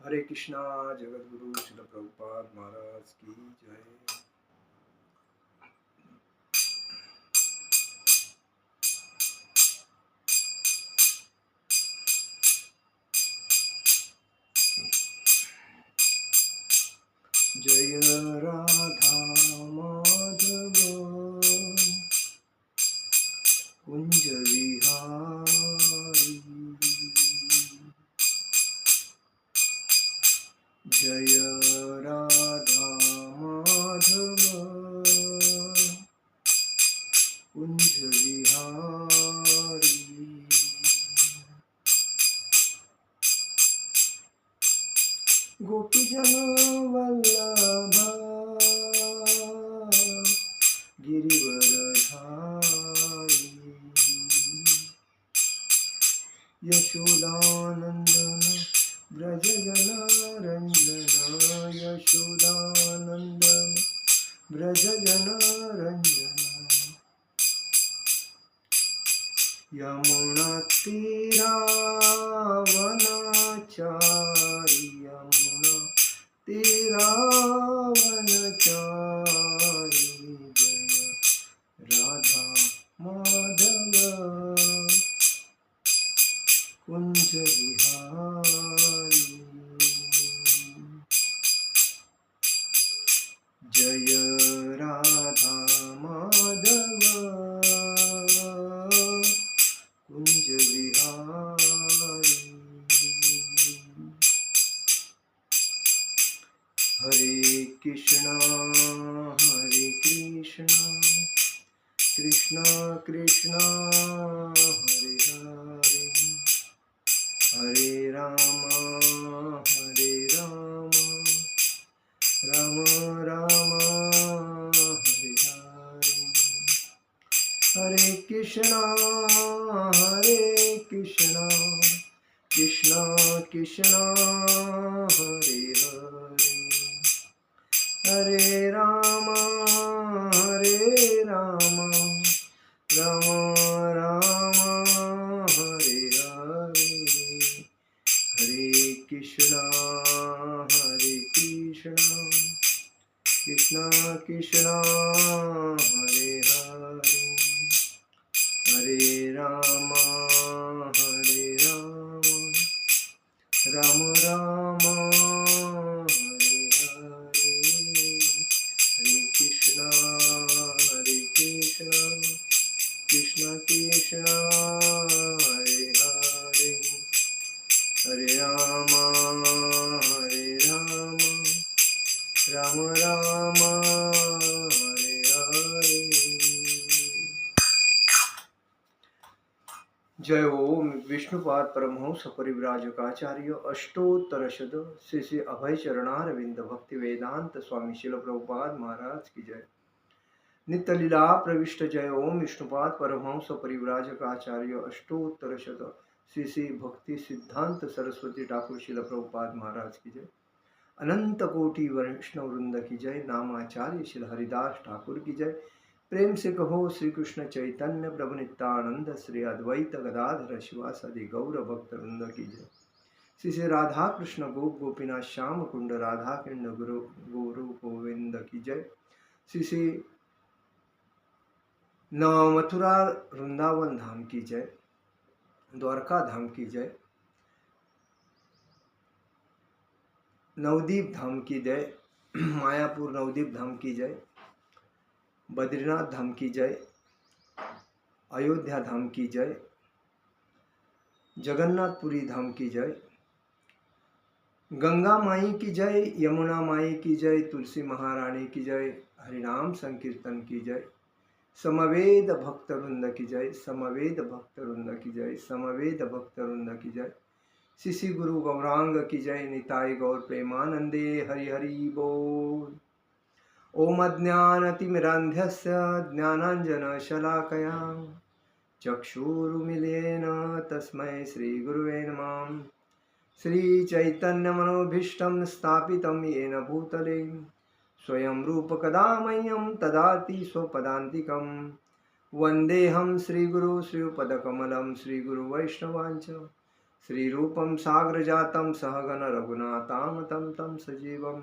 हरे कृष्णा। जगद्गुरु श्रील प्रभुपाद महाराज की जय। जय राधा माधव कुंज विहारी, जय राधा माधव कुंज विहारी। गोपीजन वल्लभ गिरिवरधारी, यशोदानंदन ब्रज रंजन, यशोदानंदन ब्रज रंजन। यमुना तीरावनचारी, यमुना तीरावनचारी, जय राधा माधव कुंज विहारी। जय राधा माधव कुंज विहारी। हरे कृष्णा कृष्णा कृष्णा हरे हरे, हरे राम राम राम हरे हरे। हरे कृष्णा कृष्णा कृष्णा हरे हरे, हरे राम राम राम हरे हरे। हरे कृष्णा कृष्णा कृष्णा हरे हरे, हरे राम राम राम हरे हरे। हरे कृष्णा कृष्णा कृष्णा हरे हरे, हरे राम राम राम हरे हरे। जय ओम विष्णुपाद परमहंस परिव्राजकाचार्य अष्टोत्तर शत श्री श्री अभय चरणारविंद भक्ति वेदांत स्वामी शिल प्रभुपाद महाराज की जय। नित्य लीला प्रविष्ट जय ओम विष्णुपाद परमहंस परिव्राजकाचार्य अष्टोत्तर शत श्री श्री भक्ति सिद्धांत सरस्वती ठाकुर शिल प्रभुपाद महाराज की जय। अनंत कोटि वैष्णव वृंद की जय। नामाचार्य श्री हरिदास ठाकुर की जय। प्रेम से कहो श्री कृष्ण चैतन्य प्रभु नित्यानंद श्री अद्वैत गदाधर शिवासादि गौर भक्त वृंद की जय। श्री श्री राधा कृष्ण गोपीनाथ श्याम कुंड राधा किंड गुरु गुरु गोविंद की जय। श्री श्री मथुरा वृंदावन धाम की जय, द्वारका धाम की जय, नवदीप धाम की जय, मायापुर नवदीप धाम की जय, बद्रीनाथ धाम की जय, अयोध्या धाम की जय, जगन्नाथपुरी धाम की जय, गंगा माई की जय, यमुना माई की जय, तुलसी महारानी की जय, हरिनाम संकीर्तन की जय, समवेद भक्त वृंद की जय, समवेद भक्त वृंद की जय, समवेद भक्त वृंद की जय। श्री गुरु गौरांग की जय। निताय गौर प्रेमानंदे हरि हरि बोल। ओम अज्ञानतिमिरान्धस्य ज्ञानाञ्जनशलाकया चक्षुरुमिलितेन तस्मै श्रीगुरुवे नमः। श्रीचैतन्यमनोभीष्टं स्थापितं येन भूतले स्वयं रूपकदा मह्यं ददाति स्वपदान्तिकं। वन्देऽहं श्रीगुरु श्रीयुतपदकमलं श्रीगुरुवैष्णवांच श्रीरूपं साग्रजातं सहगण रघुनाथां तं तं सजीवं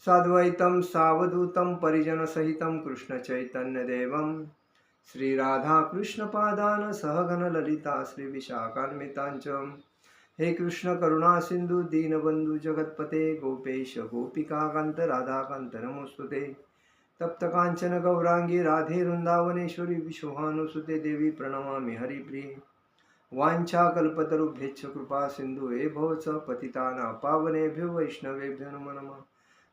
साद्वैतं सावधूतं परिजनसहितं कृष्णचैतन्यदेवं श्रीराधाकृष्णपादान् सहगण ललिता श्रीविशाखान्विताञ्च हे कृष्ण करुणा सिंधु दीनबंधु जगतपते गोपेश गोपिकाकांत राधाकांत नमोस्तुते तप्त कांचन गौरांगी राधे वृंदावनेश्वरी विश्वभानुसुते देवी प्रणमामि हरिप्रिये वाञ्छाकल्पतरुभ्यश्च कृपा सिंधु भव च पतितानां पावनेभ्यो वैष्णवेभ्यो नमो नमः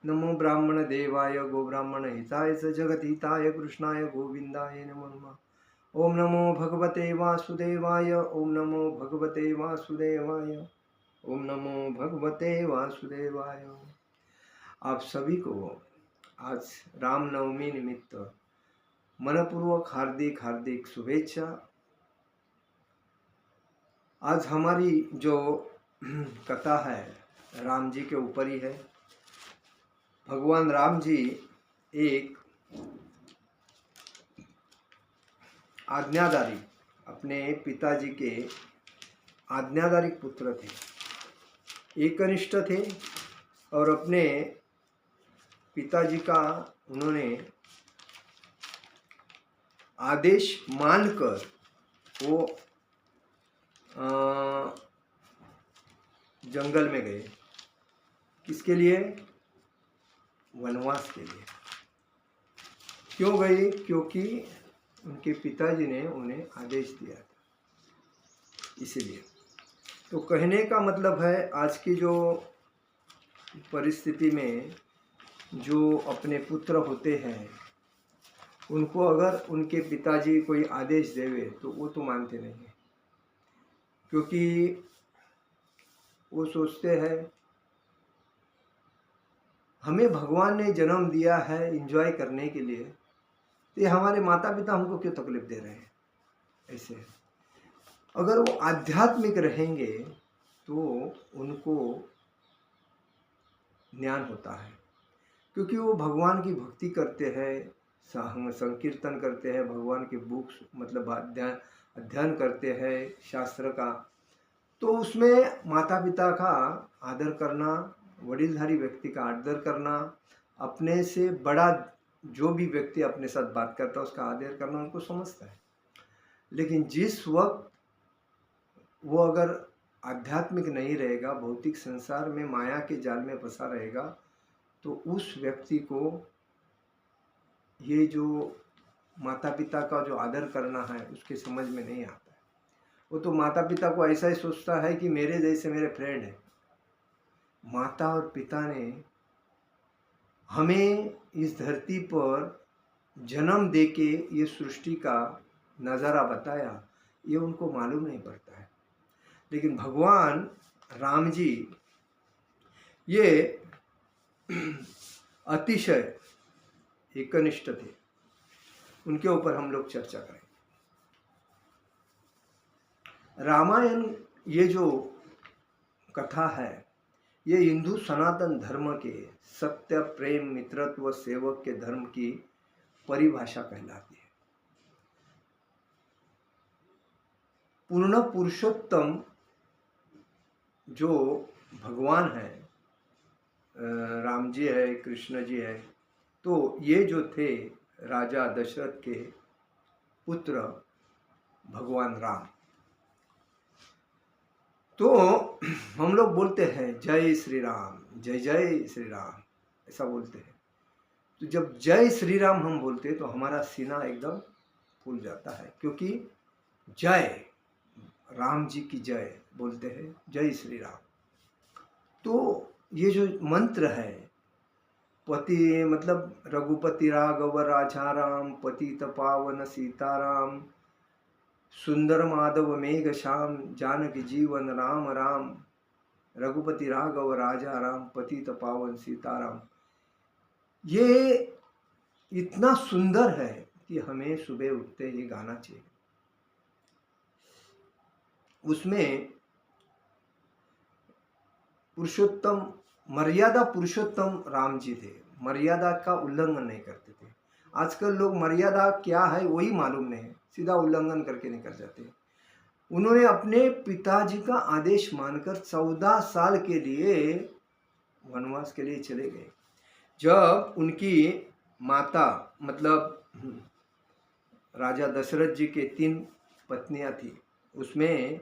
नमो ब्राह्मण देवाय गो ब्राह्मण हिताय च जगद्हिताय कृष्णाय गोविंदाय नमो नमः ओम नमो भगवते वासुदेवाय ओम नमो भगवते वासुदेवाय ओम नमो भगवते वासुदेवाय। आप सभी को आज रामनवमी निमित्त मनपूर्वक हार्दिक हार्दिक शुभेच्छा। आज हमारी जो कथा है राम जी के ऊपर ही है। भगवान राम जी एक आज्ञाधारी, अपने पिताजी के आज्ञाधारी पुत्र थे, एकनिष्ठ थे और अपने पिताजी का उन्होंने आदेश मानकर वो जंगल में गए। किसके लिए? वनवास के लिए। क्यों गए? क्योंकि उनके पिताजी ने उन्हें आदेश दिया था, इसीलिए। तो कहने का मतलब है आज की जो परिस्थिति में जो अपने पुत्र होते हैं उनको अगर उनके पिताजी कोई आदेश देवे तो वो तो मानते नहीं हैं, क्योंकि वो सोचते हैं हमें भगवान ने जन्म दिया है एंजॉय करने के लिए, तो ये हमारे माता पिता हमको क्यों तकलीफ दे रहे हैं। ऐसे अगर वो आध्यात्मिक रहेंगे तो उनको ज्ञान होता है, क्योंकि वो भगवान की भक्ति करते हैं, संकीर्तन करते हैं, भगवान के बुक्स मतलब अध्ययन करते हैं शास्त्र का। तो उसमें माता पिता का आदर करना, वडीलधारी व्यक्ति का आदर करना, अपने से बड़ा जो भी व्यक्ति अपने साथ बात करता है उसका आदर करना उनको समझता है। लेकिन जिस वक्त वो अगर आध्यात्मिक नहीं रहेगा, भौतिक संसार में माया के जाल में फंसा रहेगा, तो उस व्यक्ति को ये जो माता पिता का जो आदर करना है उसके समझ में नहीं आता है। वो तो माता पिता को ऐसा ही सोचता है कि मेरे जैसे मेरे फ्रेंड है। माता और पिता ने हमें इस धरती पर जन्म देके ये सृष्टि का नज़ारा बताया, ये उनको मालूम नहीं पड़ता है। लेकिन भगवान राम जी ये अतिशय एकनिष्ठ थे, उनके ऊपर हम लोग चर्चा करें। रामायण ये जो कथा है ये हिंदू सनातन धर्म के सत्य, प्रेम, मित्रत्व, सेवक के धर्म की परिभाषा कहलाती है। पूर्ण पुरुषोत्तम जो भगवान है, राम जी है, कृष्ण जी है, तो ये जो थे राजा दशरथ के पुत्र भगवान राम। तो हम लोग बोलते हैं जय श्री राम, जय जय श्री राम, ऐसा बोलते हैं। तो जब जय श्री राम हम बोलते हैं तो हमारा सीना एकदम फूल जाता है, क्योंकि जय राम जी की जय बोलते हैं, जय श्री राम। तो ये जो मंत्र है, पति मतलब रघुपति राघव राजा राम, पतित पावन सीताराम, सुंदर माधव मेघ श्याम, जानकी जीवन राम राम, रघुपति राघव राजा राम, पतित पावन सीताराम, ये इतना सुंदर है कि हमें सुबह उठते ही गाना चाहिए। उसमें पुरुषोत्तम, मर्यादा पुरुषोत्तम राम जी थे, मर्यादा का उल्लंघन नहीं करते थे। आजकल लोग मर्यादा क्या है वही मालूम नहीं है, सीधा उल्लंघन करके निकल जाते हैं। उन्होंने अपने पिताजी का आदेश मानकर 14 साल के लिए वनवास के लिए चले गए। जब उनकी माता मतलब राजा दशरथ जी के 3 पत्नियां थी, उसमें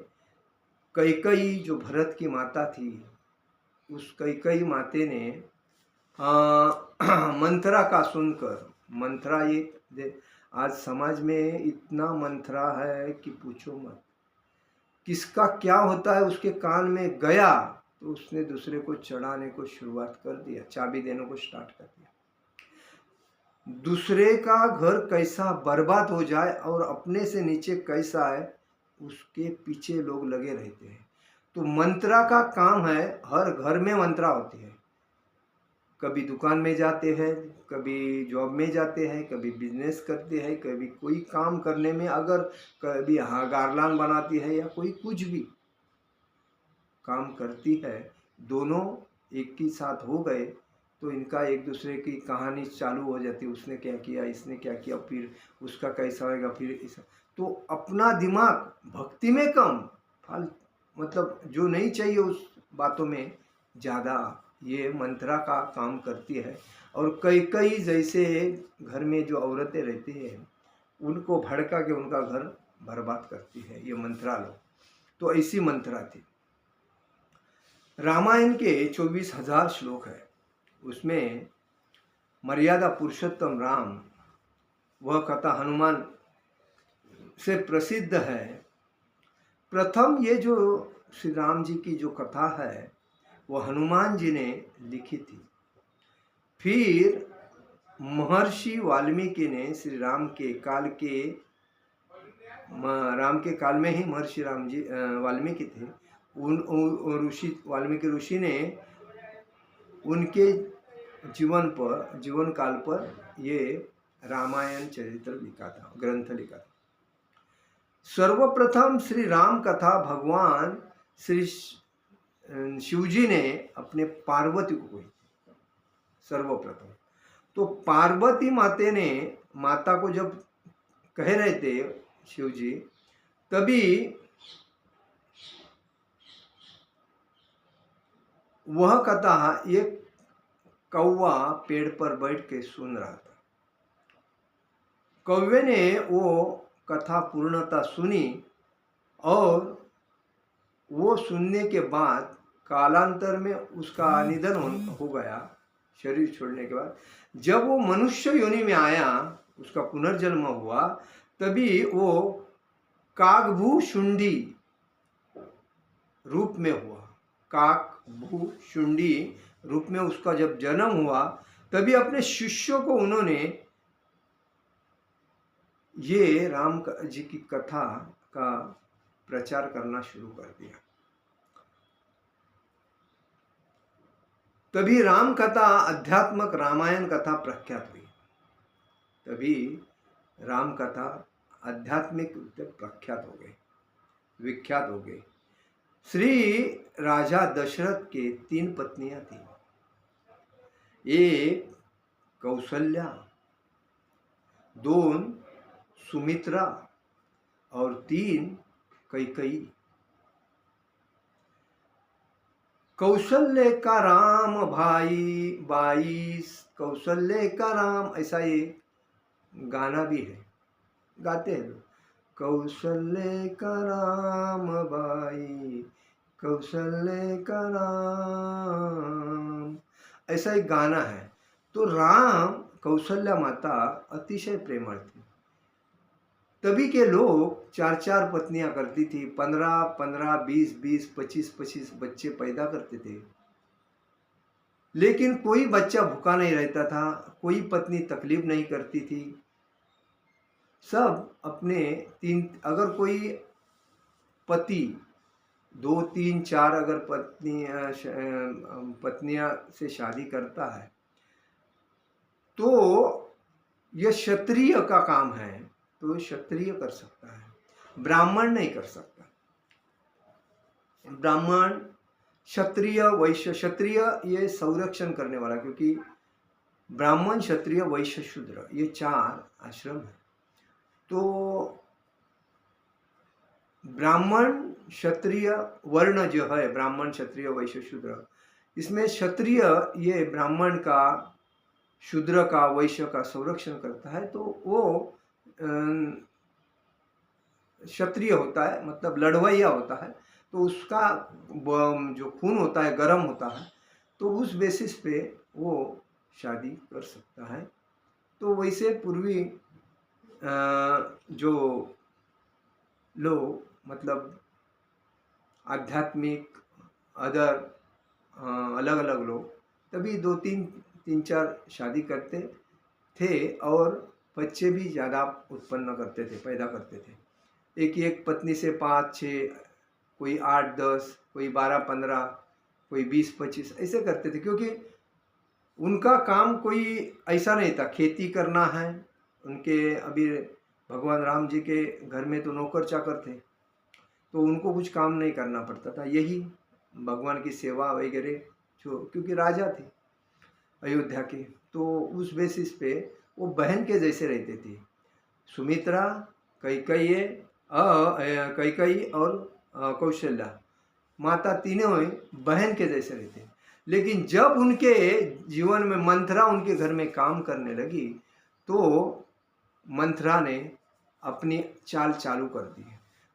कैकेयी जो भरत की माता थी, उस कैकेयी माते ने मंत्रा का सुनकर, मंत्रा ये आज समाज में इतना मंत्रा है कि पूछो मत। किसका क्या होता है उसके कान में गया तो उसने दूसरे को चढ़ाने को शुरुआत कर दिया, चाबी देने को स्टार्ट कर दिया। दूसरे का घर कैसा बर्बाद हो जाए और अपने से नीचे कैसा है उसके पीछे लोग लगे रहते हैं। तो मंत्रा का काम है, हर घर में मंत्रा होती है। कभी दुकान में जाते हैं, कभी जॉब में जाते हैं, कभी बिजनेस करते हैं, कभी कोई काम करने में, अगर कभी गारलान बनाती है या कोई कुछ भी काम करती है, दोनों एक ही साथ हो गए तो इनका एक दूसरे की कहानी चालू हो जाती है। उसने क्या किया, इसने क्या किया, फिर उसका कैसा होएगा, फिर इस तो अपना दिमाग भक्ति में कम, फाल मतलब जो नहीं चाहिए उस बातों में ज़्यादा ये मंत्रा का काम करती है। और कई कई जैसे घर में जो औरतें रहती हैं उनको भड़का के उनका घर बर्बाद करती है ये मंत्रा लोग। तो ऐसी मंत्रा थी। रामायण के 24,000 श्लोक है, उसमें मर्यादा पुरुषोत्तम राम वह कथा हनुमान से प्रसिद्ध है। प्रथम ये जो श्री राम जी की जो कथा है वो हनुमान जी ने लिखी थी। फिर महर्षि वाल्मीकि ने श्री राम के काल में ही महर्षि राम जी वाल्मीकि थे, उन ऋषि वाल्मीकि ऋषि ने उनके जीवन काल पर ये रामायण चरित्र लिखा था, ग्रंथ लिखा था। सर्वप्रथम श्री राम कथा भगवान श्री शिवजी ने अपने पार्वती को कही सर्वप्रथम। तो पार्वती माता को जब कह रहे थे शिवजी, तभी वह कथा एक कौवा पेड़ पर बैठ के सुन रहा था। कौवे ने वो कथा पूर्णता सुनी और वो सुनने के बाद कालांतर में उसका निधन हो गया शरीर छोड़ने के बाद। जब वो मनुष्य योनि में आया, उसका पुनर्जन्म हुआ, तभी वो काकभूषुंडी रूप में हुआ। काकभूषुंडी रूप में उसका जब जन्म हुआ तभी अपने शिष्यों को उन्होंने ये राम जी की कथा का प्रचार करना शुरू कर दिया। तभी राम कथा आध्यात्मक रामायण कथा प्रख्यात हुई। तभी राम कथा आध्यात्मिक प्रख्यात हो गई, विख्यात हो गई। श्री राजा दशरथ के 3 पत्नियां थी, एक कौशल्या, 2 सुमित्रा और 3 कैकेयी। कौशल्य का राम भाई बाई, कौशल्य का राम, ऐसा ये गाना भी है, गाते हैं लोग। कौशल्य का राम भाई, कौशल्य का राम, ऐसा एक गाना है। तो राम कौशल्या माता अतिशय प्रेमळ थी। तभी के लोग 4-4 पत्नियां करती थी, 15-15, 20-20, 25-25 बच्चे पैदा करते थे। लेकिन कोई बच्चा भूखा नहीं रहता था, कोई पत्नी तकलीफ नहीं करती थी। सब अपने 3, अगर कोई पति 2, 3, 4 अगर पत्नियां से शादी करता है तो यह क्षत्रिय का काम है, तो क्षत्रिय कर सकता है, ब्राह्मण नहीं कर सकता। ब्राह्मण, क्षत्रिय, वैश्य, क्षत्रिय ये संरक्षण करने वाला, क्योंकि ब्राह्मण, क्षत्रिय, वैश्य, शूद्र ये 4 आश्रम है। तो ब्राह्मण क्षत्रिय वर्ण जो है, ब्राह्मण क्षत्रिय वैश्य शूद्र, इसमें क्षत्रिय ये ब्राह्मण का, शूद्र का, वैश्य का संरक्षण करता है। तो वो क्षत्रिय होता है, मतलब लड़वैया होता है। तो उसका जो खून होता है गर्म होता है, तो उस बेसिस पे वो शादी कर सकता है। तो वैसे पूर्वी जो लोग मतलब आध्यात्मिक अदर अलग अलग लोग तभी दो तीन तीन चार शादी करते थे और बच्चे भी ज़्यादा उत्पन्न करते थे, पैदा करते थे। एक पत्नी से 5-6, कोई 8-10, कोई 12-15, कोई 20-25 ऐसे करते थे, क्योंकि उनका काम कोई ऐसा नहीं था खेती करना है। उनके अभी भगवान राम जी के घर में तो नौकर चाकर थे, तो उनको कुछ काम नहीं करना पड़ता था, यही भगवान की सेवा वगैरह, जो क्योंकि राजा थे अयोध्या के, तो उस बेसिस पे वो बहन के जैसे रहते थे। सुमित्रा, कैकेयी कैकेयी और कौशल्या, माता तीनों बहन के जैसे रहते। लेकिन जब उनके जीवन में मंथरा उनके घर में काम करने लगी, तो मंथरा ने अपनी चाल चालू कर दी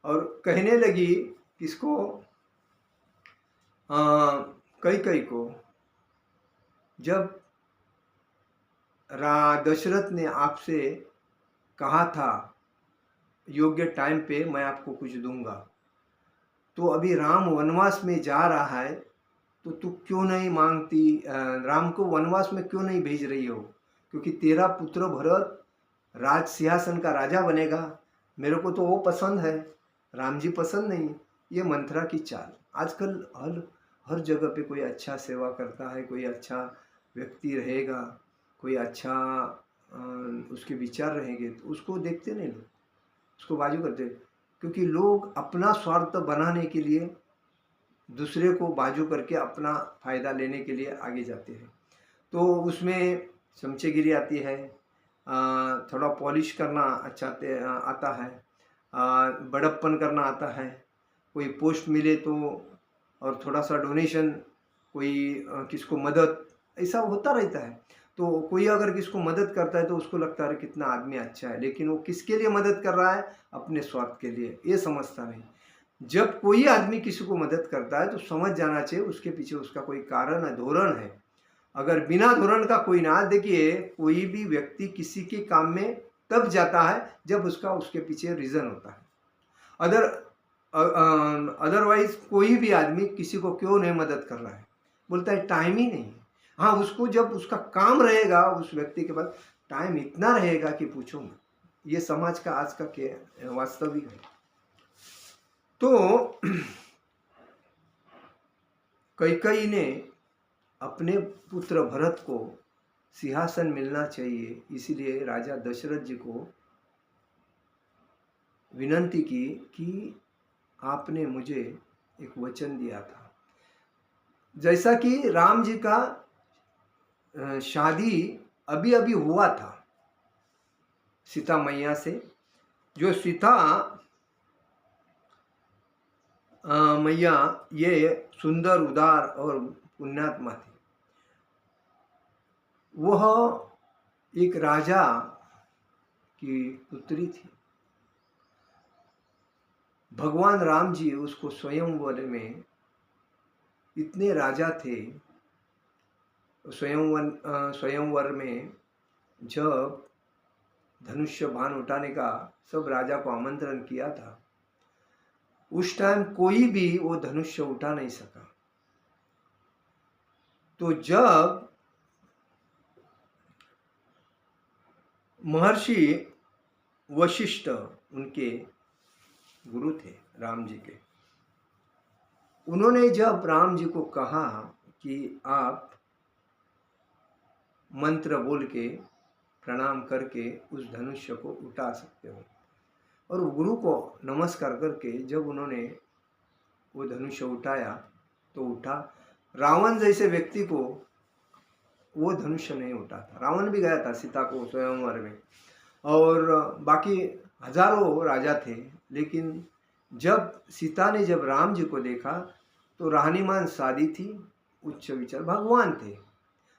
और कहने लगी किसको, कैकेयी को, जब दशरथ ने आपसे कहा था योग्य टाइम पे मैं आपको कुछ दूंगा, तो अभी राम वनवास में जा रहा है, तो तू क्यों नहीं मांगती, राम को वनवास में क्यों नहीं भेज रही हो, क्योंकि तेरा पुत्र भरत राज सिंहासन का राजा बनेगा। मेरे को तो वो पसंद है, राम जी पसंद नहीं। ये मंथरा की चाल। आजकल हर जगह पे कोई अच्छा सेवा करता है, कोई अच्छा व्यक्ति रहेगा, कोई अच्छा उसके विचार रहेंगे, तो उसको देखते नहीं लोग, उसको बाजू करते, क्योंकि लोग अपना स्वार्थ बनाने के लिए दूसरे को बाजू करके अपना फायदा लेने के लिए आगे जाते हैं। तो उसमें चमचेगिरी आती है, थोड़ा पॉलिश करना अच्छा आता है, बड़प्पन करना आता है, कोई पोस्ट मिले तो, और थोड़ा सा डोनेशन, कोई किसको मदद, ऐसा होता रहता है। तो कोई अगर किसको मदद करता है तो उसको लगता है कितना आदमी अच्छा है, लेकिन वो किसके लिए मदद कर रहा है, अपने स्वार्थ के लिए, ये समझता नहीं। जब कोई आदमी किसी को मदद करता है तो समझ जाना चाहिए उसके पीछे उसका कोई कारण है, धोरण है। अगर बिना धोरण का कोई ना, देखिए कोई भी व्यक्ति किसी के काम में तब जाता है जब उसका उसके पीछे रीजन होता है। अदरवाइज कोई भी आदमी किसी को क्यों नहीं मदद कर रहा है, बोलता है टाइम ही नहीं। हाँ, उसको जब उसका काम रहेगा, उस व्यक्ति के पास टाइम इतना रहेगा कि पूछो मत। ये समाज का आज का वास्तविक है। तो कैकेयी ने अपने पुत्र भरत को सिंहासन मिलना चाहिए, इसलिए राजा दशरथ जी को विनंती की कि आपने मुझे एक वचन दिया था। जैसा कि राम जी का शादी अभी अभी हुआ था सीता मैया से, जो सीता मैया ये सुंदर, उदार और पुण्यात्मा थी। वह एक राजा की पुत्री थी। भगवान राम जी उसको स्वयंवर में, इतने राजा थे, स्वयंवर में जब धनुष्य बाण उठाने का सब राजा को आमंत्रण किया था, उस टाइम कोई भी वो धनुष्य उठा नहीं सका। तो जब महर्षि वशिष्ठ, उनके गुरु थे राम जी के, उन्होंने जब राम जी को कहा कि आप मंत्र बोल के प्रणाम करके उस धनुष्य को उठा सकते हो, और गुरु को नमस्कार करके जब उन्होंने वो धनुष्य उठाया तो उठा। रावण जैसे व्यक्ति को वो धनुष्य नहीं उठा था। रावण भी गया था सीता को स्वयंवर में, और बाकी हजारों राजा थे, लेकिन जब सीता ने जब राम जी को देखा तो राहनीमान सादी थी, उच्च विचार भगवान थे।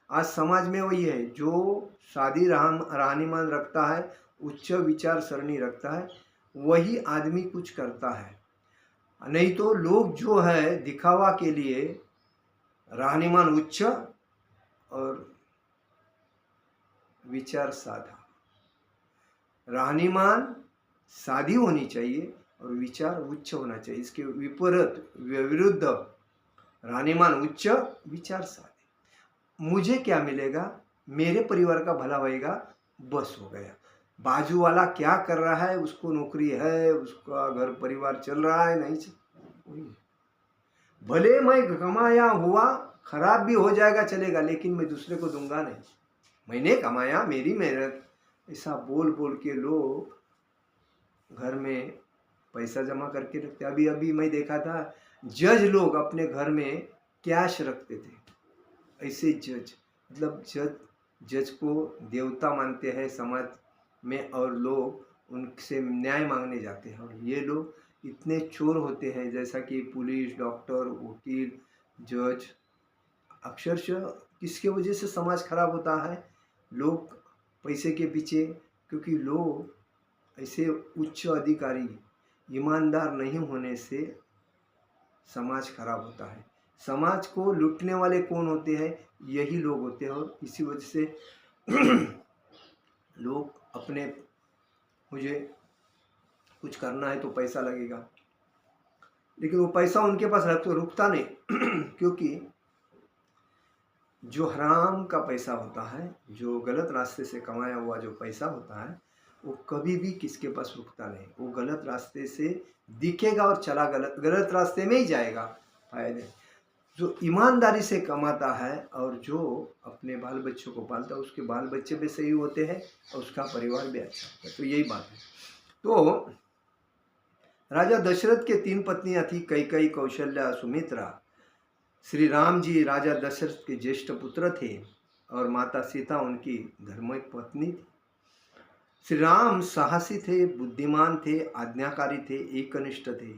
आज समाज में वही है, जो शादी राहनीमान रखता है, उच्च विचार सरणी रखता है, वही आदमी कुछ करता है। नहीं तो लोग जो है दिखावा के लिए राहनीमान उच्च और विचार साधा। राहनीमान सादी होनी चाहिए और विचार उच्च होना चाहिए। इसके विपरीत विरुद्ध राहनीमान उच्च, विचार साधे। मुझे क्या मिलेगा, मेरे परिवार का भला होएगा, बस हो गया। बाजू वाला क्या कर रहा है, उसको नौकरी है, उसका घर परिवार चल रहा है, नहीं चल, भले मैं कमाया हुआ खराब भी हो जाएगा चलेगा, लेकिन मैं दूसरे को दूंगा नहीं। मैंने कमाया, मेरी मेहनत, ऐसा बोल बोल के लोग घर में पैसा जमा करके रखते। अभी अभी मैं देखा था, जज लोग अपने घर में कैश रखते थे। ऐसे जज, मतलब जज को देवता मानते हैं समाज में, और लोग उनसे न्याय मांगने जाते हैं। और ये लोग इतने चोर होते हैं, जैसा कि पुलिस, डॉक्टर, वकील, जज। अक्षरशः किसके वजह से समाज खराब होता है? लोग पैसे के पीछे, क्योंकि लोग ऐसे उच्च अधिकारी ईमानदार नहीं होने से समाज खराब होता है। समाज को लूटने वाले कौन होते हैं? यही लोग होते हैं। और इसी वजह से लोग अपने, मुझे कुछ करना है तो पैसा लगेगा, लेकिन वो पैसा उनके पास रुकता नहीं क्योंकि जो हराम का पैसा होता है, जो गलत रास्ते से कमाया हुआ जो पैसा होता है, वो कभी भी किसके पास रुकता नहीं। वो गलत रास्ते से दिखेगा और चला गलत रास्ते में ही जाएगा। फायदे जो ईमानदारी से कमाता है और जो अपने बाल बच्चों को पालता है, उसके बाल बच्चे भी सही होते हैं और उसका परिवार भी अच्छा होता है। तो यही बात है। तो राजा दशरथ के 3 पत्नियां थी, कैकेयी, कौशल्या, सुमित्रा। श्री राम जी राजा दशरथ के ज्येष्ठ पुत्र थे और माता सीता उनकी धर्म पत्नी थी। श्री राम साहसी थे, बुद्धिमान थे, आज्ञाकारी थे, एकनिष्ठ थे।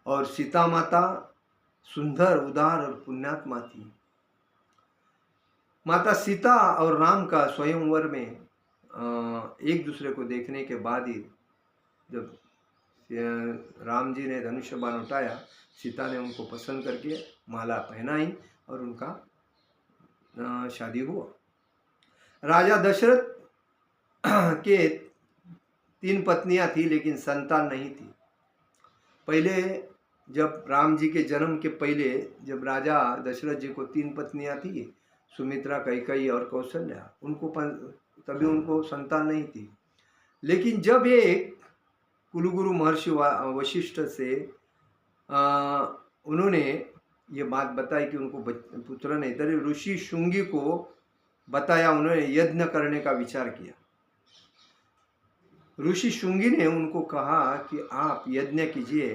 और सीता माता सुंदर, उदार और पुण्यात्मा थी। माता सीता और राम का स्वयंवर में एक दूसरे को देखने के बाद ही, जब राम जी ने धनुष्य बाण उठाया, सीता ने उनको पसंद करके माला पहनाई और उनका शादी हुआ। राजा दशरथ के 3 पत्नियां थी, लेकिन संतान नहीं थी। पहले जब राम जी के जन्म के पहले, जब राजा दशरथ जी को 3 पत्नियां थी, सुमित्रा, कैकेयी और कौशल्या, तभी उनको संतान नहीं थी। लेकिन जब एक कुलगुरु महर्षि वशिष्ठ से उन्होंने ये बात बताई कि उनको पुत्र नहीं, तभी ऋषि शुंगी को बताया, उन्होंने यज्ञ करने का विचार किया। ऋषि शुंगी ने उनको कहा कि आप यज्ञ कीजिए।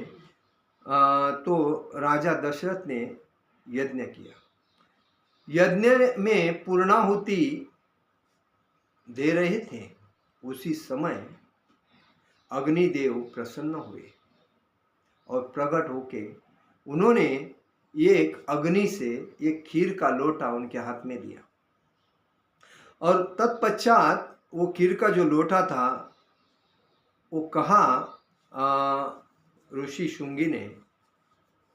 तो राजा दशरथ ने यज्ञ किया। यज्ञ में पूर्णाहुति दे रहे थे, उसी समय अग्निदेव प्रसन्न हुए और प्रकट होके उन्होंने एक अग्नि से एक खीर का लोटा उनके हाथ में दिया। और तत्पश्चात वो खीर का जो लोटा था, वो कहा ऋषि शुंगी ने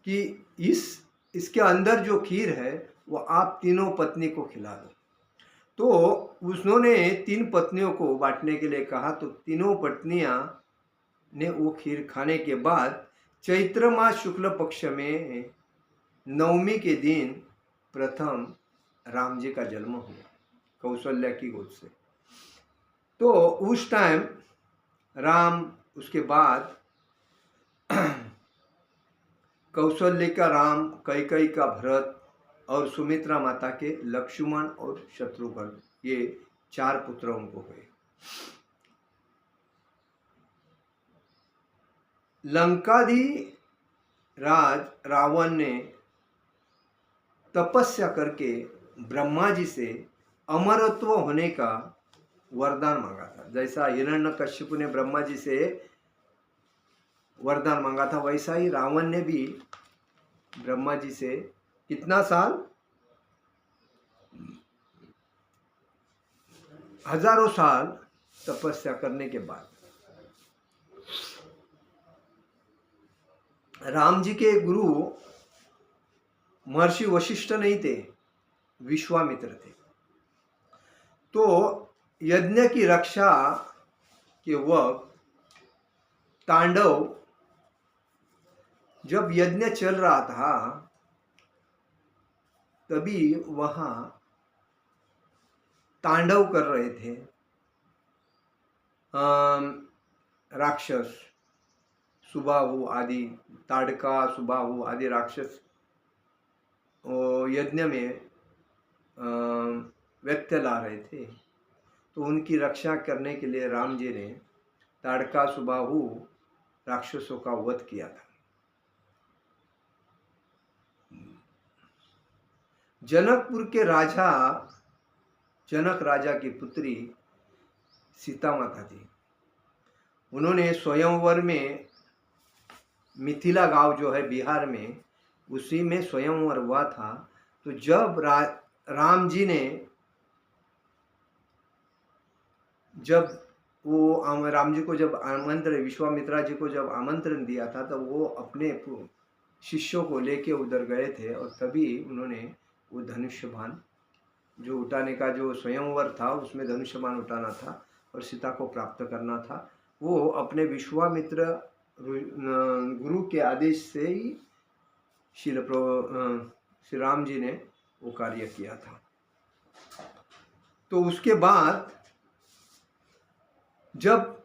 कि इसके अंदर जो खीर है वो आप तीनों पत्नी को खिला दो। तो उन्होंने 3 पत्नियों को बांटने के लिए कहा। तो तीनों पत्नियां ने वो खीर खाने के बाद चैत्र मास शुक्ल पक्ष में नवमी के दिन प्रथम राम जी का जन्म हुआ, कौशल्या की गोद से। तो उस टाइम राम, उसके बाद कौशल्य का राम, कैकेयी का भरत और सुमित्रा माता के लक्ष्मण और शत्रुघ्न, ये 4 पुत्र उनको हुए। लंकाधी राज रावण ने तपस्या करके ब्रह्मा जी से अमरत्व होने का वरदान मांगा था। जैसा हिरण्यकश्यप ने ब्रह्मा जी से वरदान मांगा था, वैसा ही रावण ने भी ब्रह्मा जी से कितना साल, हजारों साल तपस्या करने के बाद राम जी के गुरु महर्षि वशिष्ठ नहीं थे, विश्वामित्र थे। तो यज्ञ की रक्षा के वक्त तांडव, जब यज्ञ चल रहा था तभी वहां तांडव कर रहे थे राक्षस, सुबाहु आदि, ताड़का सुबाहु आदि राक्षस यज्ञ में व्यक्ति ला रहे थे। तो उनकी रक्षा करने के लिए राम जी ने ताड़का सुबाहु राक्षसों का वध किया था। जनकपुर के राजा, जनक राजा की पुत्री सीता माता थी। उन्होंने स्वयंवर में, मिथिला गांव जो है बिहार में, उसी में स्वयंवर हुआ था। तो जब राम जी ने, जब वो राम जी को जब आमंत्रण, विश्वामित्रा जी को जब आमंत्रण दिया था, तब वो अपने शिष्यों को लेके उधर गए थे और तभी उन्होंने वो धनुष्य बाण जो उठाने का, जो स्वयंवर था उसमें धनुष्य बाण उठाना था और सीता को प्राप्त करना था, वो अपने विश्वामित्र गुरु के आदेश से ही श्री राम जी ने वो कार्य किया था। तो उसके बाद जब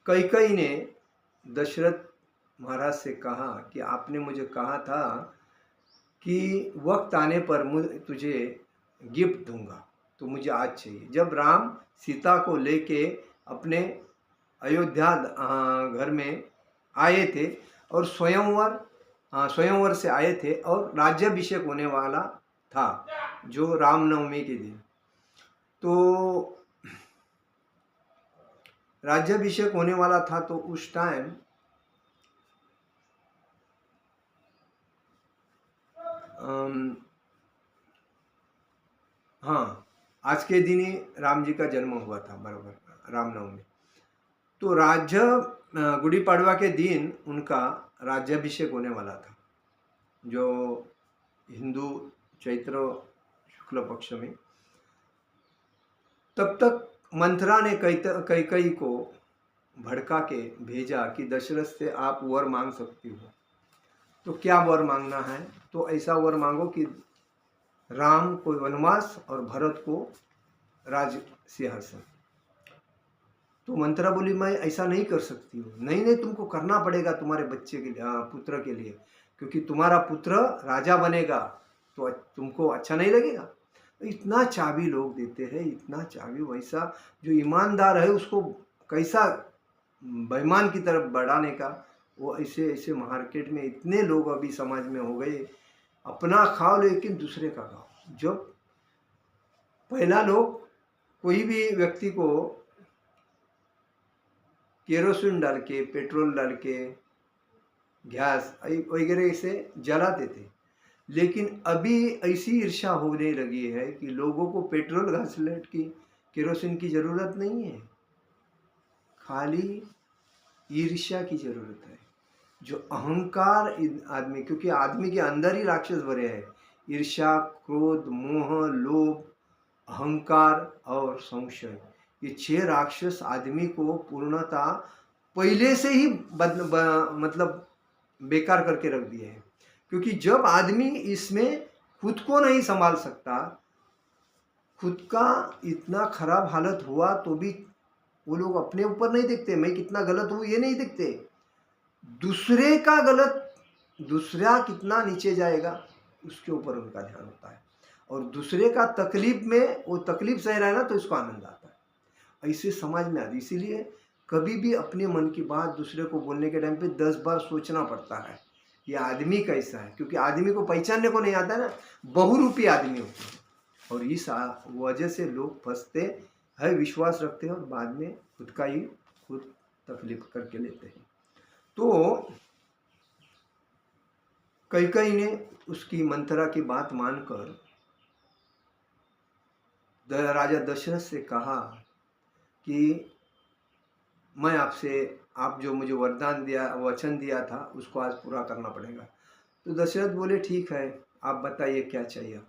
कैकेयी ने दशरथ महाराज से कहा कि आपने मुझे कहा था कि वक्त आने पर मुझे तुझे गिफ्ट दूंगा, तो मुझे आज चाहिए। जब राम सीता को लेके अपने अयोध्या घर में आए थे और स्वयंवर से आए थे और राज्याभिषेक होने वाला था जो रामनवमी के दिन, तो राज्याभिषेक होने वाला था। तो उस टाइम हाँ, आज के दिन ही राम जी का जन्म हुआ था, बराबर रामनवमी। तो गुड़ी पड़वा के दिन उनका राज्याभिषेक होने वाला था, जो हिंदू चैत्र शुक्ल पक्ष में। तब तक मंथरा ने कैकेयी को भड़का के भेजा कि दशरथ से आप वर मांग सकती हो। तो क्या वर मांगना है? तो ऐसा वर मांगो कि राम को वनवास और भरत को राज सिंहासन। तो मंत्रा बोली मैं ऐसा नहीं कर सकती हूँ। नहीं, तुमको करना पड़ेगा तुम्हारे बच्चे के लिए, पुत्र के लिए, क्योंकि तुम्हारा पुत्र राजा बनेगा तो तुमको अच्छा नहीं लगेगा। इतना चाबी लोग देते हैं, इतना चाबी। वैसा जो ईमानदार है उसको कैसा बेईमान की तरफ बढ़ाने का, वो ऐसे मार्केट में इतने लोग अभी समाज में हो गए, अपना खाओ लेकिन दूसरे का खाओ। जब पहला लोग कोई भी व्यक्ति को केरोसिन डाल के, पेट्रोल डाल के, गैस वगैरह से जलाते थे, लेकिन अभी ऐसी ईर्ष्या होने लगी है कि लोगों को पेट्रोल घासलेट की, केरोसिन की जरूरत नहीं है, खाली ईर्ष्या की जरूरत है। जो अहंकार आदमी, क्योंकि आदमी के अंदर ही राक्षस भरे हैं, ईर्ष्या, क्रोध, मोह, लोभ, अहंकार और संशय, ये 6 राक्षस आदमी को पूर्णतः पहले से ही मतलब बेकार करके रख दिए हैं। क्योंकि जब आदमी इसमें खुद को नहीं संभाल सकता, खुद का इतना खराब हालत हुआ तो भी वो लोग अपने ऊपर नहीं देखते, मैं कितना गलत हूँ ये नहीं देखते, दूसरे का गलत, दूसरा कितना नीचे जाएगा उसके ऊपर उनका ध्यान होता है। और दूसरे का तकलीफ में वो तकलीफ सह रहा है ना, तो इसको आनंद आता है। ऐसे समाज में आदि, इसीलिए कभी भी अपने मन की बात दूसरे को बोलने के टाइम पे 10 बार सोचना पड़ता है ये आदमी कैसा है, क्योंकि आदमी को पहचानने को नहीं आता है ना, बहुरूपी आदमी होते हैं। और इस वजह से लोग फंसते हैं, विश्वास रखते हैं और बाद में खुद का ही खुद तकलीफ करके लेते हैं। तो कैकेयी ने उसकी मंथरा की बात मानकर राजा दशरथ से कहा कि मैं आपसे, आप जो मुझे वरदान दिया, वचन दिया था, उसको आज पूरा करना पड़ेगा। तो दशरथ बोले ठीक है, आप बताइए क्या चाहिए।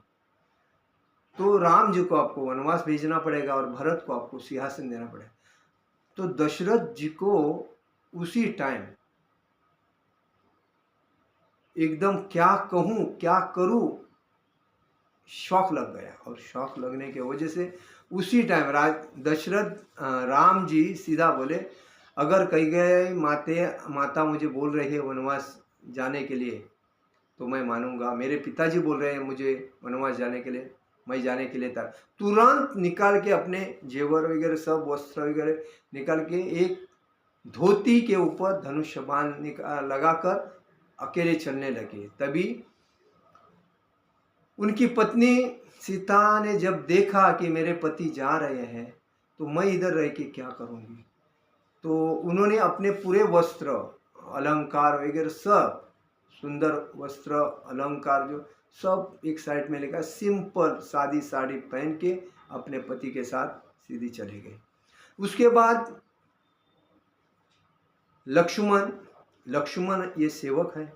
तो राम जी को आपको वनवास भेजना पड़ेगा और भरत को आपको सिंहासन देना पड़ेगा। तो दशरथ जी को उसी टाइम एकदम क्या कहूँ क्या करूँ शौक लग गया, और शौक लगने की वजह से उसी टाइम राम जी सीधा बोले, अगर कैकेयी माता मुझे बोल रही है वनवास जाने के लिए तो मैं मानूंगा, मेरे पिताजी बोल रहे हैं मुझे वनवास जाने के लिए, मैं जाने के लिए था। तुरंत निकाल के अपने जेवर वगैरह सब वस्त्र वगैरह निकाल के एक धोती के ऊपर धनुष बाण लगाकर अकेले चलने लगे। तभी उनकी पत्नी सीता ने जब देखा कि मेरे पति जा रहे हैं तो मैं इधर रह के क्या करूँगी, तो उन्होंने अपने पूरे वस्त्र अलंकार वगैरह सब सुंदर वस्त्र अलंकार जो सब एक साइड में लेकर सिंपल सादी साड़ी पहन के अपने पति के साथ सीधी चले गए। उसके बाद लक्ष्मण ये सेवक है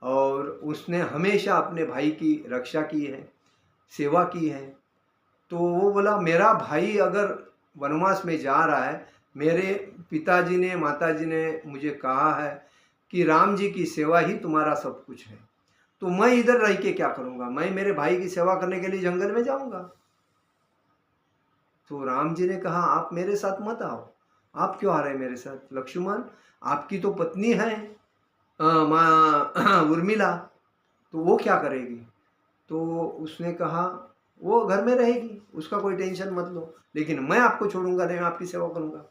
और उसने हमेशा अपने भाई की रक्षा की है, सेवा की है। तो वो बोला मेरा भाई अगर वनवास में जा रहा है, मेरे पिताजी ने माताजी ने मुझे कहा है कि राम जी की सेवा ही तुम्हारा सब कुछ है, तो मैं इधर रह के क्या करूँगा, मैं मेरे भाई की सेवा करने के लिए जंगल में जाऊँगा। तो राम जी ने कहा आप मेरे साथ मत आओ, आप क्यों आ रहे हैं मेरे साथ? लक्ष्मण, आपकी तो पत्नी है माँ उर्मिला, तो वो क्या करेगी? तो उसने कहा वो घर में रहेगी, उसका कोई टेंशन मत लो, लेकिन मैं आपको छोड़ूंगा नहीं, मैं आपकी सेवा करूंगा।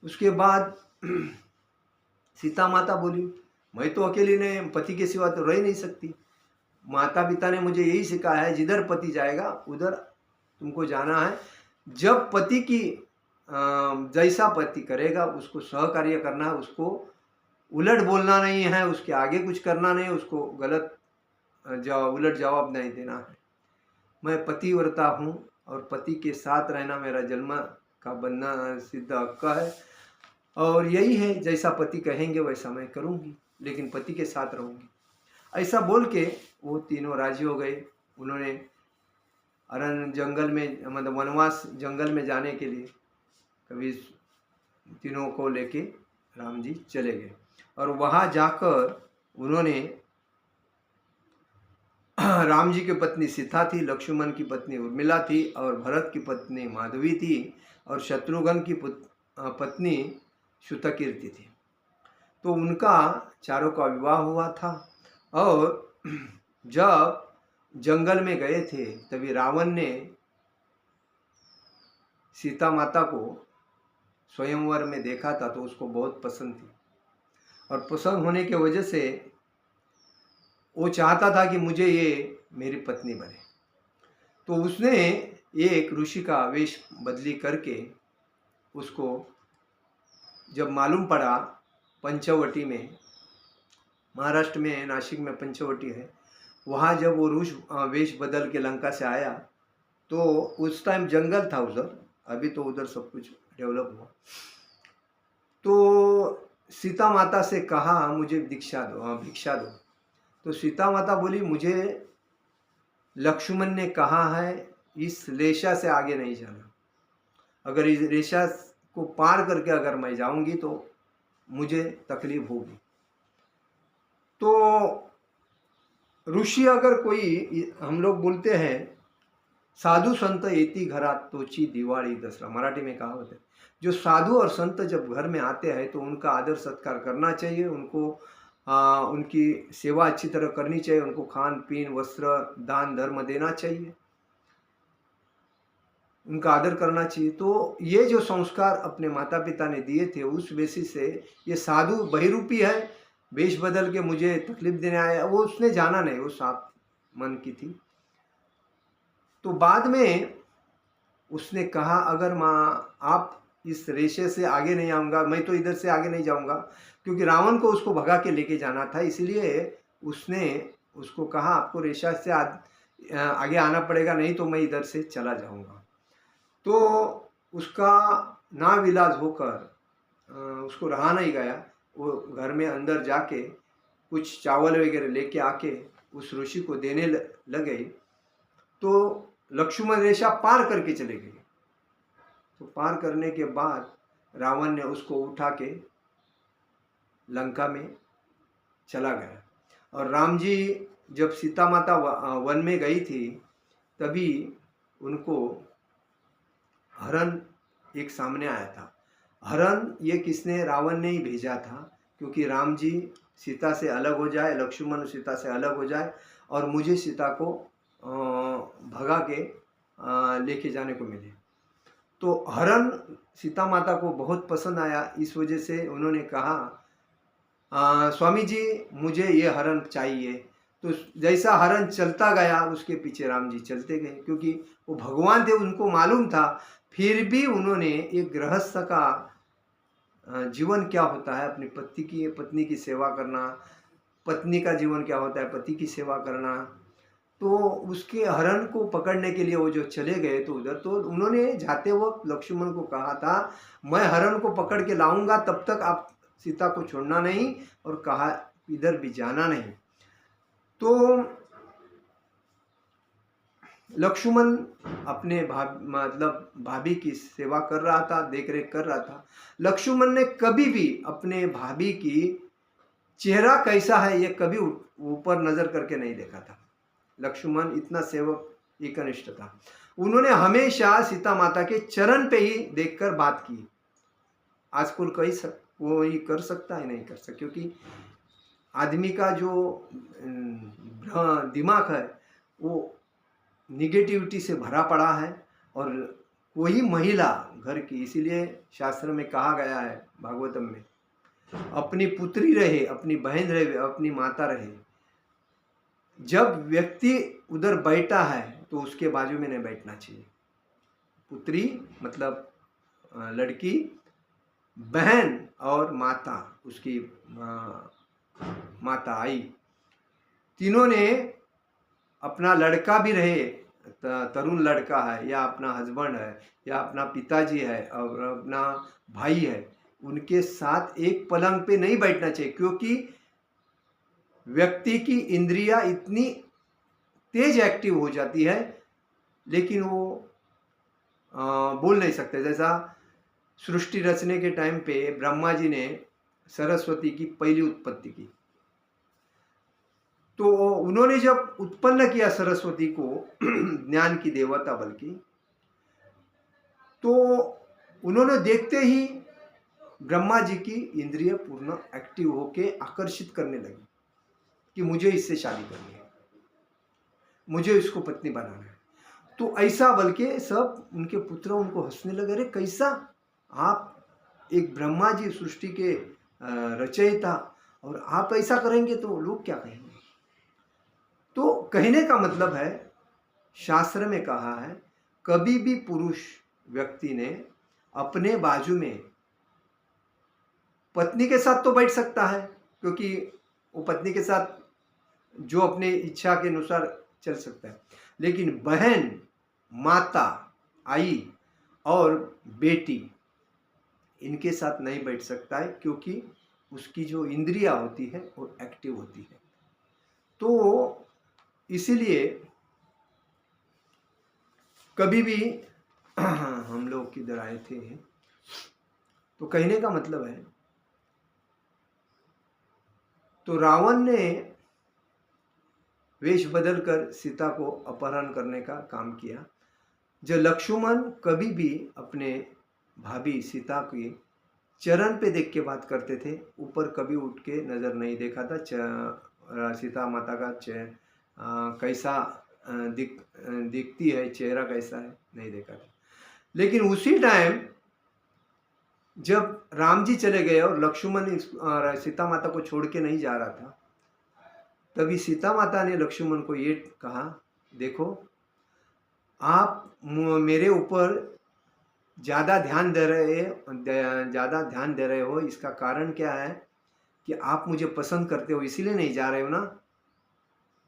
उसके बाद सीता माता बोली मैं तो अकेली ने पति के सिवा तो रह नहीं सकती, माता पिता ने मुझे यही सिखाया है जिधर पति जाएगा उधर तुमको जाना है। जब पति की जैसा पति करेगा उसको सहकार्य करना है, उसको उलट बोलना नहीं है, उसके आगे कुछ करना नहीं, उसको गलत उलट जवाब नहीं देना है। मैं पतिव्रता हूँ और पति के साथ रहना मेरा जन्म का बनना सिद्ध हक है, और यही है जैसा पति कहेंगे वैसा मैं करूँगी, लेकिन पति के साथ रहूँगी। ऐसा बोल के वो तीनों राजी हो गए। उन्होंने अरण्य जंगल में मतलब वनवास जंगल में जाने के लिए कभी तीनों को लेके राम जी चले गए, और वहाँ जाकर उन्होंने राम जी की पत्नी सीता थी, लक्ष्मण की पत्नी उर्मिला थी, और भरत की पत्नी माधवी थी, और शत्रुघ्न की पत्नी श्रुतकीर्ति थी। तो उनका चारों का विवाह हुआ था। और जब जंगल में गए थे तभी रावण ने सीता माता को स्वयंवर में देखा था, तो उसको बहुत पसंद थी, और पसंद होने की वजह से वो चाहता था कि मुझे ये मेरी पत्नी बने। तो उसने एक ऋषि का वेश बदली करके उसको जब मालूम पड़ा, पंचवटी में, महाराष्ट्र में नासिक में पंचवटी है, वहाँ जब वो वेश बदल के लंका से आया तो उस टाइम जंगल था उधर, अभी तो उधर सब कुछ डेवलप हुआ। तो सीता माता से कहा मुझे भिक्षा दो। तो सीता माता बोली मुझे लक्ष्मण ने कहा है इस रेशा से आगे नहीं जाना, अगर इस रेशा को पार करके अगर मैं जाऊंगी तो मुझे तकलीफ होगी। तो ऋषि अगर कोई, हम लोग बोलते हैं साधु संत येती घरात तोची दिवाळी दसरा, मराठी में कहावत है, जो साधु और संत जब घर में आते हैं तो उनका आदर सत्कार करना चाहिए, उनको उनकी सेवा अच्छी तरह करनी चाहिए, उनको खान पीन वस्त्र दान धर्म देना चाहिए, उनका आदर करना चाहिए। तो ये जो संस्कार अपने माता पिता ने दिए थे उस बेसिस से ये साधु बहिरूपी है, वेश बदल के मुझे तकलीफ देने आया, वो उसने जाना नहीं, वो साफ मन की थी। तो बाद में उसने कहा अगर माँ आप इस रेशे से आगे नहीं आऊँगा, मैं तो इधर से आगे नहीं जाऊँगा, क्योंकि रावण को उसको भगा के लेके जाना था। इसलिए उसने उसको कहा आपको रेशा से आगे आना पड़ेगा, नहीं तो मैं इधर से चला जाऊँगा। तो उसका नाइलाज होकर उसको रहा नहीं गया, वो घर में अंदर जाके कुछ चावल वगैरह लेके आके उस ऋषि को देने लगे। तो लक्ष्मण रेखा पार करके चले गए। तो पार करने के बाद रावण ने उसको उठा के लंका में चला गया। और राम जी जब सीता माता वन में गई थी, तभी उनको हरण एक सामने आया था। हरण ये किसने, रावण ने ही भेजा था, क्योंकि राम जी सीता से अलग हो जाए, लक्ष्मण सीता से अलग हो जाए और मुझे सीता को भगा के लेके जाने को मिले। तो हरण सीता माता को बहुत पसंद आया, इस वजह से उन्होंने कहा स्वामी जी मुझे ये हरण चाहिए। तो जैसा हरण चलता गया उसके पीछे राम जी चलते गए, क्योंकि वो भगवान थे, उनको मालूम था। फिर भी उन्होंने एक गृहस्थ का जीवन क्या होता है, अपनी पत्नी की सेवा करना, पत्नी का जीवन क्या होता है, पति की सेवा करना। तो उसके हरण को पकड़ने के लिए वो जो चले गए, तो उधर तो उन्होंने जाते वक्त लक्ष्मण को कहा था मैं हरण को पकड़ के लाऊंगा, तब तक आप सीता को छोड़ना नहीं, और कहा इधर भी जाना नहीं। तो लक्ष्मण अपने भाभी की सेवा कर रहा था, देख रेख कर रहा था। लक्ष्मण ने कभी भी अपने भाभी की चेहरा कैसा है ये कभी ऊपर नजर करके नहीं देखा था। लक्ष्मण इतना सेवक एकनिष्ठ था। उन्होंने हमेशा सीता माता के चरण पे ही देखकर बात की। आजकल कोई कर सकता है, नहीं कर सकता, क्योंकि आदमी का जो दिमाग है वो निगेटिविटी से भरा पड़ा है। और कोई महिला घर की, इसीलिए शास्त्र में कहा गया है भागवतम में, अपनी पुत्री रहे, अपनी बहन रहे, अपनी माता रहे, जब व्यक्ति उधर बैठा है तो उसके बाजू में नहीं बैठना चाहिए। पुत्री मतलब लड़की, बहन और माता, उसकी माता आई, तीनों ने अपना लड़का भी रहे, तरुण लड़का है या अपना हस्बैंड है या अपना पिताजी है और अपना भाई है, उनके साथ एक पलंग पे नहीं बैठना चाहिए, क्योंकि व्यक्ति की इंद्रियां इतनी तेज एक्टिव हो जाती है, लेकिन वो बोल नहीं सकते। जैसा सृष्टि रचने के टाइम पे ब्रह्मा जी ने सरस्वती की पहली उत्पत्ति की, तो उन्होंने जब उत्पन्न किया सरस्वती को ज्ञान की देवता बल्कि, तो उन्होंने देखते ही ब्रह्मा जी की इंद्रिय पूर्ण एक्टिव होके आकर्षित करने लगी कि मुझे इससे शादी करनी है, मुझे इसको पत्नी बनाना है। तो ऐसा बल्कि सब उनके पुत्र उनको हंसने लगे, अरे कैसा आप एक ब्रह्मा जी सृष्टि के रचयिता और आप ऐसा करेंगे तो लोग क्या कहेंगे। तो कहने का मतलब है, शास्त्र में कहा है कभी भी पुरुष व्यक्ति ने अपने बाजू में पत्नी के साथ तो बैठ सकता है, क्योंकि वो पत्नी के साथ जो अपने इच्छा के अनुसार चल सकता है, लेकिन बहन, माता, आई और बेटी, इनके साथ नहीं बैठ सकता है, क्योंकि उसकी जो इंद्रियां होती है वो एक्टिव होती है। तो इसीलिए कभी भी हम लोग किधर आए थे, तो कहने का मतलब है, तो रावण ने वेश बदलकर सीता को अपहरण करने का काम किया। जो लक्ष्मण कभी भी अपने भाभी सीता के चरण पे देख के बात करते थे, ऊपर कभी उठ के नजर नहीं देखा था। सीता माता का कैसा दिखती है, चेहरा कैसा है, नहीं देखा था। लेकिन उसी टाइम जब राम जी चले गए और लक्ष्मण सीता माता को छोड़ के नहीं जा रहा था, तभी सीता माता ने लक्ष्मण को ये कहा, देखो आप मेरे ऊपर ज़्यादा ध्यान दे ज़्यादा ध्यान दे रहे हो, इसका कारण क्या है कि आप मुझे पसंद करते हो इसीलिए नहीं जा रहे हो ना?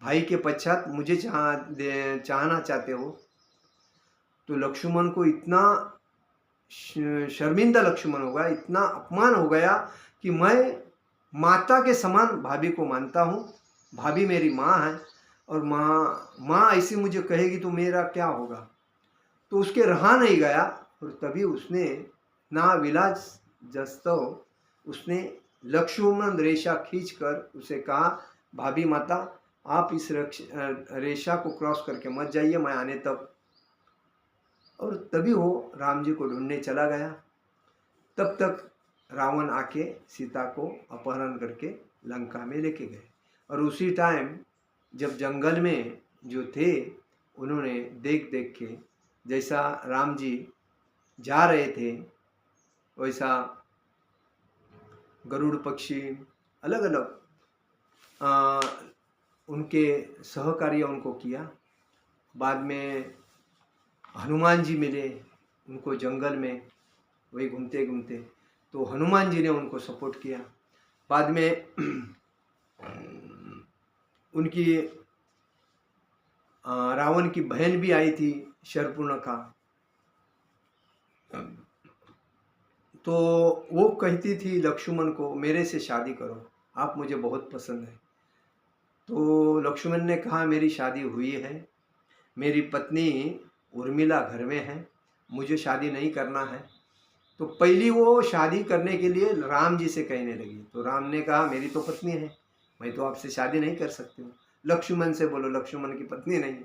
भाई के पश्चात मुझे चाहना चाहते हो। तो लक्ष्मण को इतना शर्मिंदा लक्ष्मण हो गया, इतना अपमान हो गया कि मैं माता के समान भाभी को मानता हूँ। भाभी मेरी माँ है और माँ ऐसी मुझे कहेगी तो मेरा क्या होगा? तो उसके रहा नहीं गया और तभी उसने नाविलाज जस्तव उसने लक्ष्मण रेखा खींचकर उसे कहा, भाभी माता आप इस रेखा को क्रॉस करके मत जाइए, मैं आने तक। और तभी वो राम जी को ढूंढने चला गया। तब तक रावण आके सीता को अपहरण करके लंका में लेके गए। और उसी टाइम जब जंगल में जो थे उन्होंने देख देख के, जैसा राम जी जा रहे थे वैसा गरुड़ पक्षी अलग अलग उनके सहकार्य उनको किया। बाद में हनुमान जी मिले उनको जंगल में, वही घूमते घूमते, तो हनुमान जी ने उनको सपोर्ट किया। बाद में उनकी रावण की बहन भी आई थी शर्पुणखा, तो वो कहती थी लक्ष्मण को मेरे से शादी करो, आप मुझे बहुत पसंद है। तो लक्ष्मण ने कहा मेरी शादी हुई है, मेरी पत्नी उर्मिला घर में है, मुझे शादी नहीं करना है। तो पहली वो शादी करने के लिए राम जी से कहने लगी। तो राम ने कहा मेरी तो पत्नी है, मैं तो आपसे शादी नहीं कर सकती हूँ। लक्ष्मण से बोलो, लक्ष्मण की पत्नी नहीं है।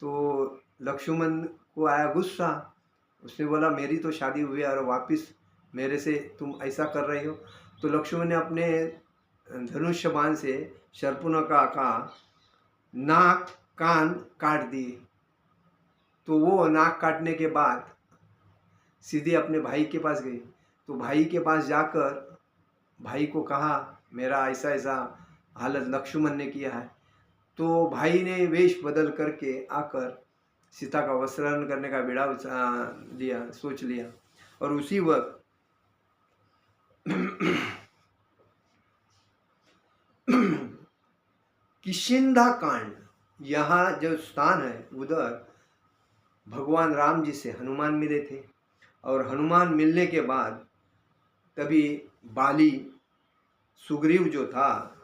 तो लक्ष्मण को आया गुस्सा, उसने बोला मेरी तो शादी हुई है और वापस मेरे से तुम ऐसा कर रही हो। तो लक्ष्मण ने अपने धनुष्य बाण से शर्पुणखा का नाक कान काट दिए। तो वो नाक काटने के बाद सीधे अपने भाई के पास गई। तो भाई के पास जाकर भाई को कहा मेरा ऐसा ऐसा हालत लक्ष्मण ने किया है। तो भाई ने वेश बदल करके आकर सीता का वस्त्रहरण करने का बीड़ा लिया, सोच लिया। और उसी वक्त किष्किंधा कांड, यहाँ जो स्थान है उधर भगवान राम जी से हनुमान मिले थे। और हनुमान मिलने के बाद तभी बाली सुग्रीव जो था,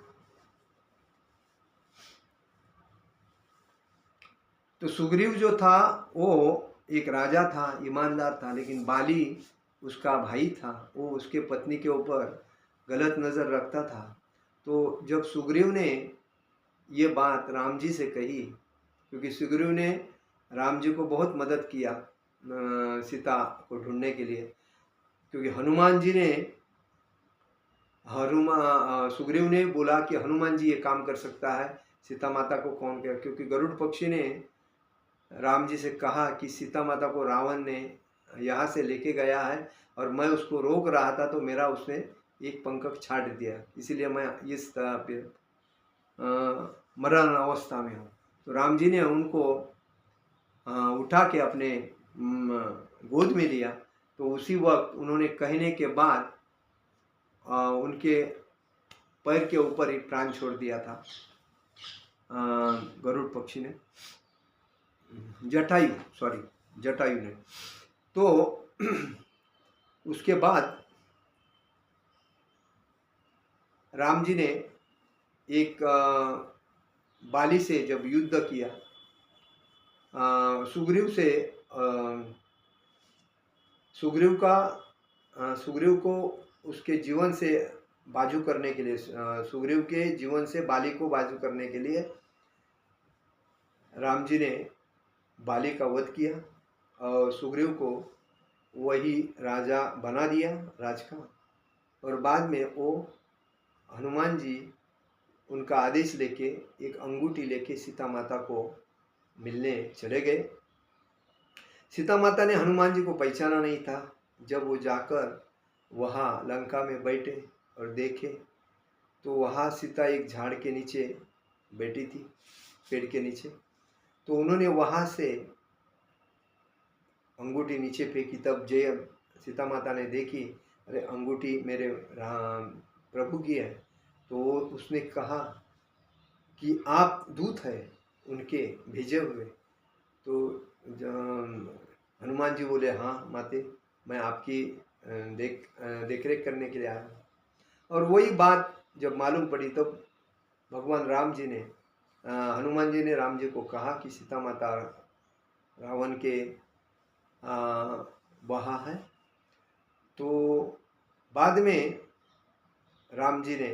तो सुग्रीव जो था वो एक राजा था, ईमानदार था, लेकिन बाली उसका भाई था, वो उसके पत्नी के ऊपर गलत नज़र रखता था। तो जब सुग्रीव ने ये बात राम जी से कही, क्योंकि सुग्रीव ने राम जी को बहुत मदद किया सीता को ढूंढने के लिए, क्योंकि हनुमान जी ने सुग्रीव ने बोला कि हनुमान जी ये काम कर सकता है, सीता माता को कौन किया, क्योंकि गरुड़ पक्षी ने राम जी से कहा कि सीता माता को रावण ने यहाँ से लेके गया है और मैं उसको रोक रहा था तो मेरा उसने एक पंख छाट दिया, इसीलिए मैं इस तरह पे मरण अवस्था में हूँ। तो राम जी ने उनको उठा के अपने गोद में लिया। तो उसी वक्त उन्होंने कहने के बाद उनके पैर के ऊपर ही प्राण छोड़ दिया था गरुड़ पक्षी ने, जटायु ने। तो उसके बाद राम जी ने एक बाली से जब युद्ध किया, सुग्रीव को उसके जीवन से बाजू करने के लिए, सुग्रीव के जीवन से बाली को बाजू करने के लिए राम जी ने बाली का वध किया और सुग्रीव को वही राजा बना दिया राज का। और बाद में वो हनुमान जी उनका आदेश लेके एक अंगूठी लेके सीता माता को मिलने चले गए। सीता माता ने हनुमान जी को पहचाना नहीं था। जब वो जाकर वहाँ लंका में बैठे और देखे तो वहाँ सीता एक झाड़ के नीचे बैठी थी, पेड़ के नीचे। तो उन्होंने वहाँ से अंगूठी नीचे फेंकी, तब जय सीता माता ने देखी, अरे अंगूठी मेरे राम प्रभु की है। तो उसने कहा कि आप दूत है उनके भेजे हुए। तो हनुमान जी बोले, हाँ माते, मैं आपकी देख रेख करने के लिए आया हूँ। और वही बात जब मालूम पड़ी तब भगवान राम जी ने हनुमान जी ने राम जी को कहा कि सीता माता रावण के वहाँ है। तो बाद में राम जी ने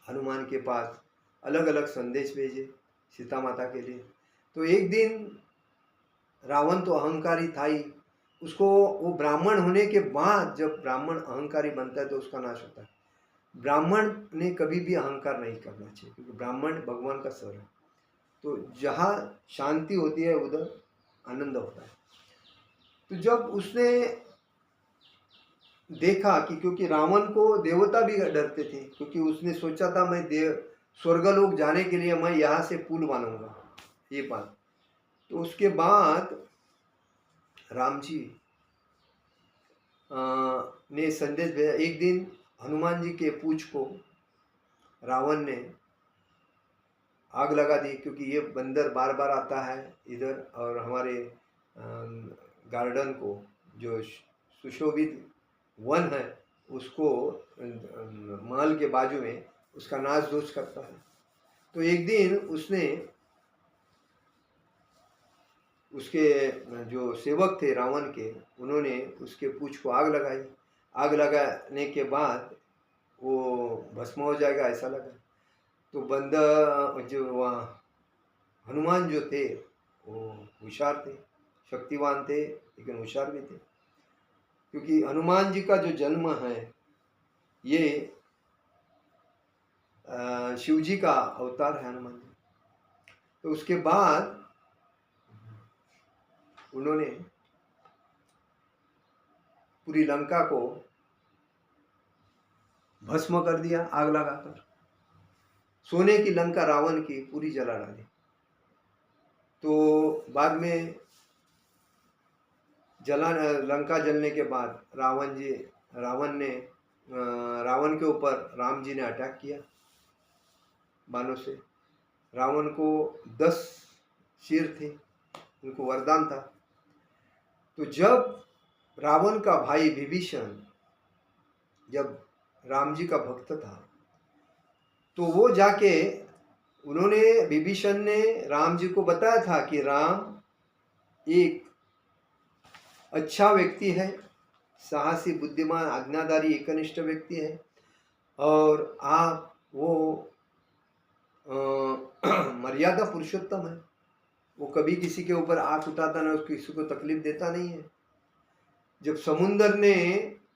हनुमान के पास अलग अलग संदेश भेजे सीता माता के लिए। तो एक दिन रावण तो अहंकारी था ही, उसको वो ब्राह्मण होने के बाद जब ब्राह्मण अहंकारी बनता है तो उसका नाश होता है। ब्राह्मण ने कभी भी अहंकार नहीं करना चाहिए, क्योंकि ब्राह्मण भगवान का स्वर है। तो जहाँ शांति होती है उधर आनंद होता है। तो जब उसने देखा कि, क्योंकि रावण को देवता भी डरते थे, क्योंकि उसने सोचा था मैं स्वर्गलोक जाने के लिए मैं यहाँ से पुल बनाऊंगा, ये बात। तो उसके बाद राम जी ने संदेश भेजा। एक दिन हनुमान जी के पूंछ को रावण ने आग लगा दी, क्योंकि ये बंदर बार बार आता है इधर और हमारे गार्डन को, जो सुशोभित वन है, उसको महल के बाजू में उसका नाश दोष करता है। तो एक दिन उसने उसके जो सेवक थे रावण के, उन्होंने उसके पूंछ को आग लगाई। आग लगाने के बाद वो भस्म हो जाएगा ऐसा लगा। तो बंदर जो वहाँ हनुमान जो थे वो होशियार थे, शक्तिवान थे, लेकिन होशियार भी थे, क्योंकि हनुमान जी का जो जन्म है ये शिव जी का अवतार है हनुमान जी। तो उसके बाद उन्होंने पूरी लंका को भस्म कर दिया आग लगाकर। सोने की लंका रावण की पूरी जला डाली। तो बाद में लंका जलने के बाद रावण ने रावण के ऊपर राम जी ने अटैक किया बाणों से। रावण को 10 सिर थे, उनको वरदान था। तो जब रावण का भाई विभीषण जब राम जी का भक्त था, तो वो जाके उन्होंने विभीषण ने राम जी को बताया था कि राम एक अच्छा व्यक्ति है, साहसी, बुद्धिमान, आज्ञाधारी, एकनिष्ठ व्यक्ति है, और आप वो मर्यादा पुरुषोत्तम है। वो कभी किसी के ऊपर आंख उठाता नहीं, किसी को तकलीफ देता नहीं है। जब समुंदर ने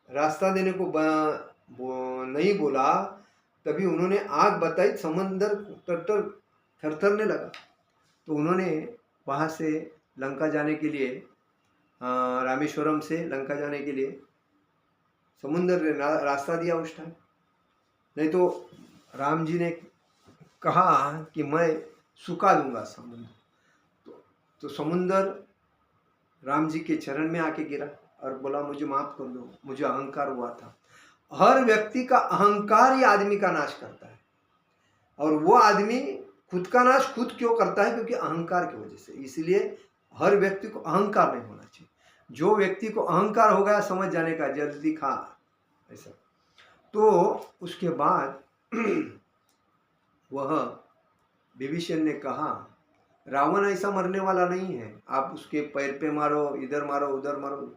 रास्ता देने को नहीं बोला, तभी उन्होंने आग बताई, समुंदर थरथरने लगा। तो उन्होंने वहाँ से लंका जाने के लिए, रामेश्वरम से लंका जाने के लिए समुंदर ने रास्ता दिया उस टाइम। नहीं तो राम जी ने कहा कि मैं सुखा दूंगा समुद्र। तो समुंदर राम जी के चरण में आके गिरा और बोला, मुझे माफ कर दो, मुझे अहंकार हुआ था। हर व्यक्ति का अहंकार ही आदमी का नाश करता है, और वो आदमी खुद का नाश खुद क्यों करता है? क्योंकि अहंकार की वजह से। इसलिए हर व्यक्ति को अहंकार नहीं होना चाहिए। जो व्यक्ति को अहंकार हो गया, समझ जाने का, जल्दी खा ऐसा। तो उसके बाद वह विभीषण ने कहा, रावण ऐसा मरने वाला नहीं है, आप उसके पैर पे मारो, इधर मारो, उधर मारो,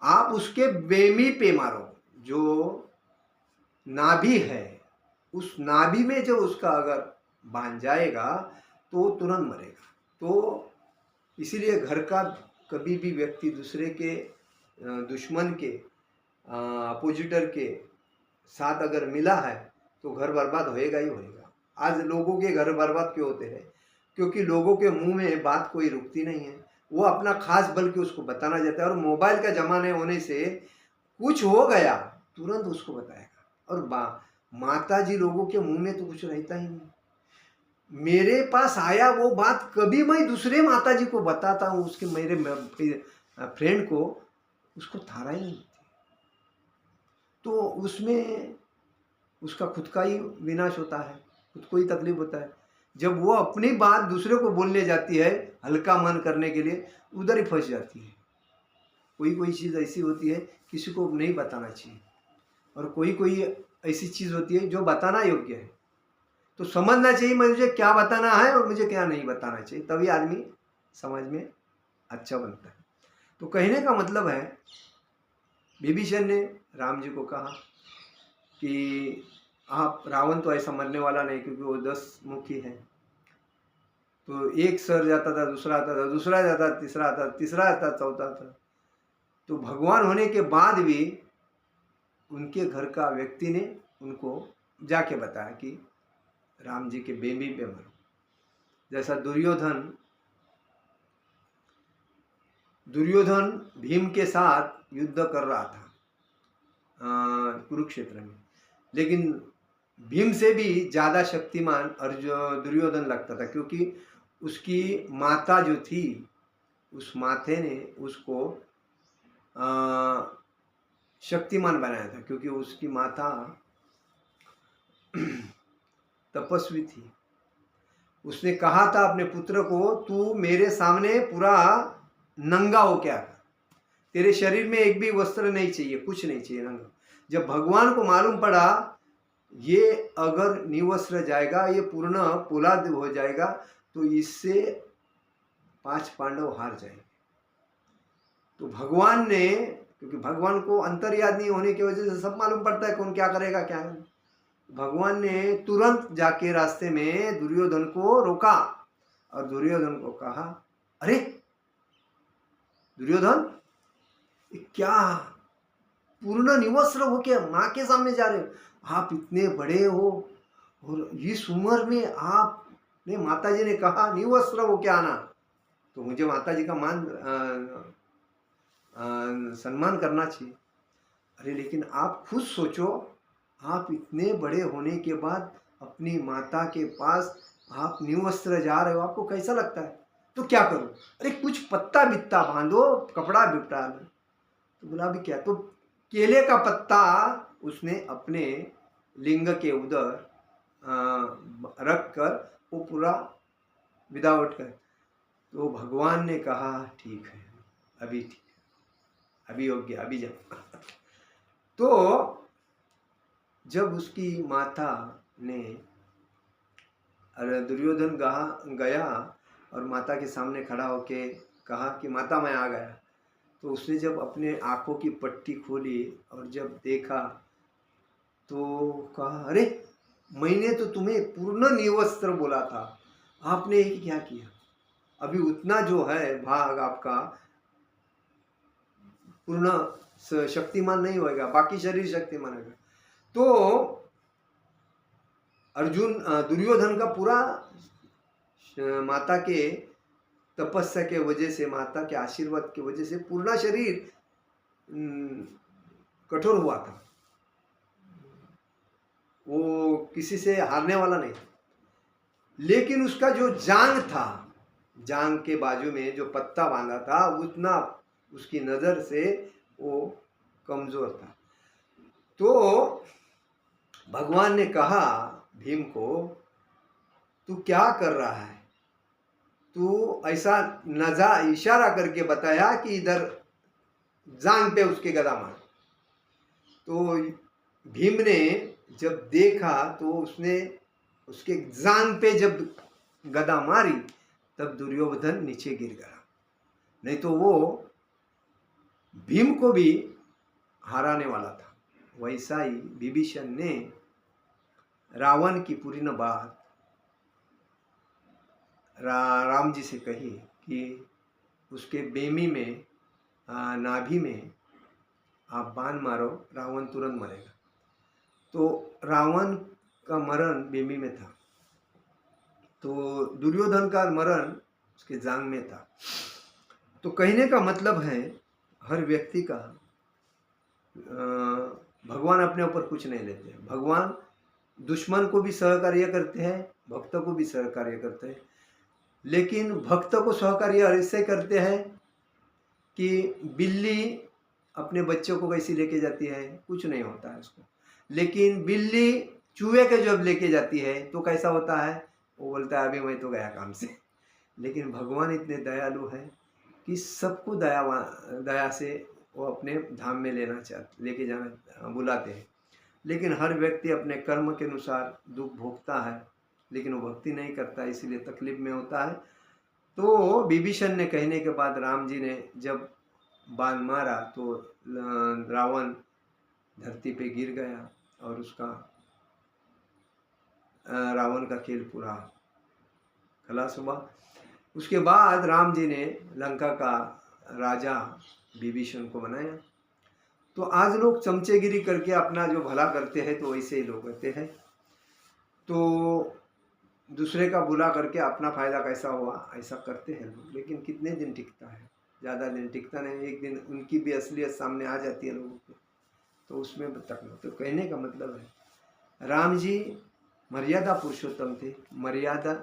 आप उसके बेमी पे मारो, जो नाभि है, उस नाभि में जो उसका अगर बांध जाएगा तो तुरंत मरेगा। तो इसीलिए घर का कभी भी व्यक्ति दूसरे के दुश्मन के अपोजिटर के साथ अगर मिला है तो घर बर्बाद होएगा ही होएगा। आज लोगों के घर बर्बाद क्यों होते हैं? क्योंकि लोगों के मुंह में बात कोई रुकती नहीं है, वो अपना खास बल के उसको बताना चाहता है। और मोबाइल का जमाने होने से कुछ हो गया तुरंत उसको बताएगा। और माता जी लोगों के मुंह में तो कुछ रहता ही नहीं। मेरे पास आया वो बात कभी मैं दूसरे माता जी को बताता हूँ, उसके मेरे फ्रेंड को, उसको थारा ही नहीं थी। तो उसमें उसका खुद का ही विनाश होता है, खुद को ही तकलीफ होता है। जब वो अपनी बात दूसरे को बोलने जाती है हल्का मन करने के लिए, उधर ही फंस जाती है। कोई कोई चीज़ ऐसी होती है किसी को नहीं बताना चाहिए, और कोई कोई ऐसी चीज़ होती है जो बताना योग्य है। तो समझना चाहिए मुझे क्या बताना है और मुझे क्या नहीं बताना चाहिए, तभी आदमी समाज में अच्छा बनता है। तो कहने का मतलब है, विभीषण ने राम जी को कहा कि आप, रावण तो ऐसा मरने वाला नहीं क्योंकि वो 10 मुखी है। तो एक सर जाता था, दूसरा आता था, दूसरा जाता, तीसरा आता, तीसरा आता, चौथा आता। तो भगवान होने के बाद भी उनके घर का व्यक्ति ने उनको जाके बताया कि राम जी के बेंबी पे मरो। जैसा दुर्योधन भीम के साथ युद्ध कर रहा था कुरुक्षेत्र में, लेकिन भीम से भी ज़्यादा शक्तिमान दुर्योधन लगता था, क्योंकि उसकी माता जो थी, उस माते ने उसको शक्तिमान बनाया था, क्योंकि उसकी माता तपस्वी थी। उसने कहा था अपने पुत्र को, तू मेरे सामने पूरा नंगा हो क्या, तेरे शरीर में एक भी वस्त्र नहीं चाहिए, कुछ नहीं चाहिए, नंगा। जब भगवान को मालूम पड़ा ये अगर निवस्त्र जाएगा, ये पूर्ण पोलाद हो जाएगा, तो इससे 5 पांडव हार जाएंगे। तो भगवान ने, क्योंकि भगवान को अंतर्यामी होने की वजह से सब मालूम पड़ता है कौन क्या करेगा क्या नहीं, भगवान ने तुरंत जाके रास्ते में दुर्योधन को रोका और दुर्योधन को कहा, अरे दुर्योधन, क्या पूर्ण निवस्त्र हो के माँ के सामने जा रहे हो? आप इतने बड़े हो और इस उम्र में आपने, माताजी ने कहा निवस्त्र हो के आना, तो मुझे माताजी का सम्मान करना चाहिए। अरे लेकिन आप खुद सोचो, आप इतने बड़े होने के बाद अपनी माता के पास आप निवस्त्र जा रहे हो, आपको कैसा लगता है? तो क्या करो? अरे कुछ पत्ता बित्ता बांधो, कपड़ा बिपटा लो। तो बोला अभी क्या? तो केले का पत्ता उसने अपने लिंग के उधर रख कर वो पूरा विदाउट कर, तो भगवान ने कहा ठीक है, अभी ठीक है, अभी योग्य, अभी जाओ। तो जब उसकी माता ने, दुर्योधन गया और माता के सामने खड़ा होके कहा कि माता मैं आ गया, तो उसने जब अपने आँखों की पट्टी खोली और जब देखा तो कहा, अरे मैंने तो तुम्हें पूर्ण निवस्त्र बोला था, आपने ये क्या किया? अभी उतना जो है भाग आपका पूर्ण शक्तिमान नहीं होएगा, बाकी शरीर शक्तिमान होगा। तो अर्जुन, दुर्योधन का पूरा माता के तपस्या के वजह से, माता के आशीर्वाद के वजह से पूर्ण शरीर कठोर हुआ था, वो किसी से हारने वाला नहीं। लेकिन उसका जो जांग था, जांग के बाजू में जो पत्ता बांधा था, उतना उसकी नज़र से वो कमजोर था। तो भगवान ने कहा भीम को, तू क्या कर रहा है? तू ऐसा इशारा करके बताया कि इधर जांग पे उसके गदा मार। तो भीम ने जब देखा तो उसने उसके जांग पे जब गदा मारी, तब दुर्योधन नीचे गिर गया, नहीं तो वो भीम को भी हराने वाला था। वैसा ही विभीषण ने रावण की पूरी न बात राम जी से कही कि उसके बेमी में, नाभि में आप बाण मारो, रावण तुरंत मरेगा। तो रावण का मरण बेमी में था, तो दुर्योधन का मरण उसके जांग में था। तो कहने का मतलब है, हर व्यक्ति का भगवान अपने ऊपर कुछ नहीं लेते। भगवान दुश्मन को भी सहकार्य करते हैं, भक्त को भी सहकार्य करते हैं। लेकिन भक्त को सहकार्य ऐसे करते हैं कि बिल्ली अपने बच्चों को कैसी लेके जाती है, कुछ नहीं होता है उसको। लेकिन बिल्ली चूहे को जब लेके जाती है तो कैसा होता है, वो बोलता है अभी मैं तो गया काम से। लेकिन भगवान इतने दयालु हैं कि सबको दया से वो अपने धाम में लेके जाना बुलाते हैं। लेकिन हर व्यक्ति अपने कर्म के अनुसार दुख भोगता है, लेकिन वो भक्ति नहीं करता, इसीलिए तकलीफ में होता है। तो विभीषण ने कहने के बाद राम जी ने जब बाण मारा तो रावण धरती पे गिर गया और उसका रावण का खेल पूरा खलास हुआ। उसके बाद राम जी ने लंका का राजा विभीषण को बनाया। तो आज लोग चमचेगिरी करके अपना जो भला करते हैं तो वैसे ही लोग करते हैं। तो दूसरे का बुरा करके अपना फायदा कैसा हुआ ऐसा करते हैं लोग। लेकिन कितने दिन टिकता है, ज़्यादा दिन टिकता नहीं। एक दिन उनकी भी असलियत सामने आ जाती है लोगों की, तो उसमें तकना। तो कहने का मतलब है राम जी मर्यादा पुरुषोत्तम थे, मर्यादा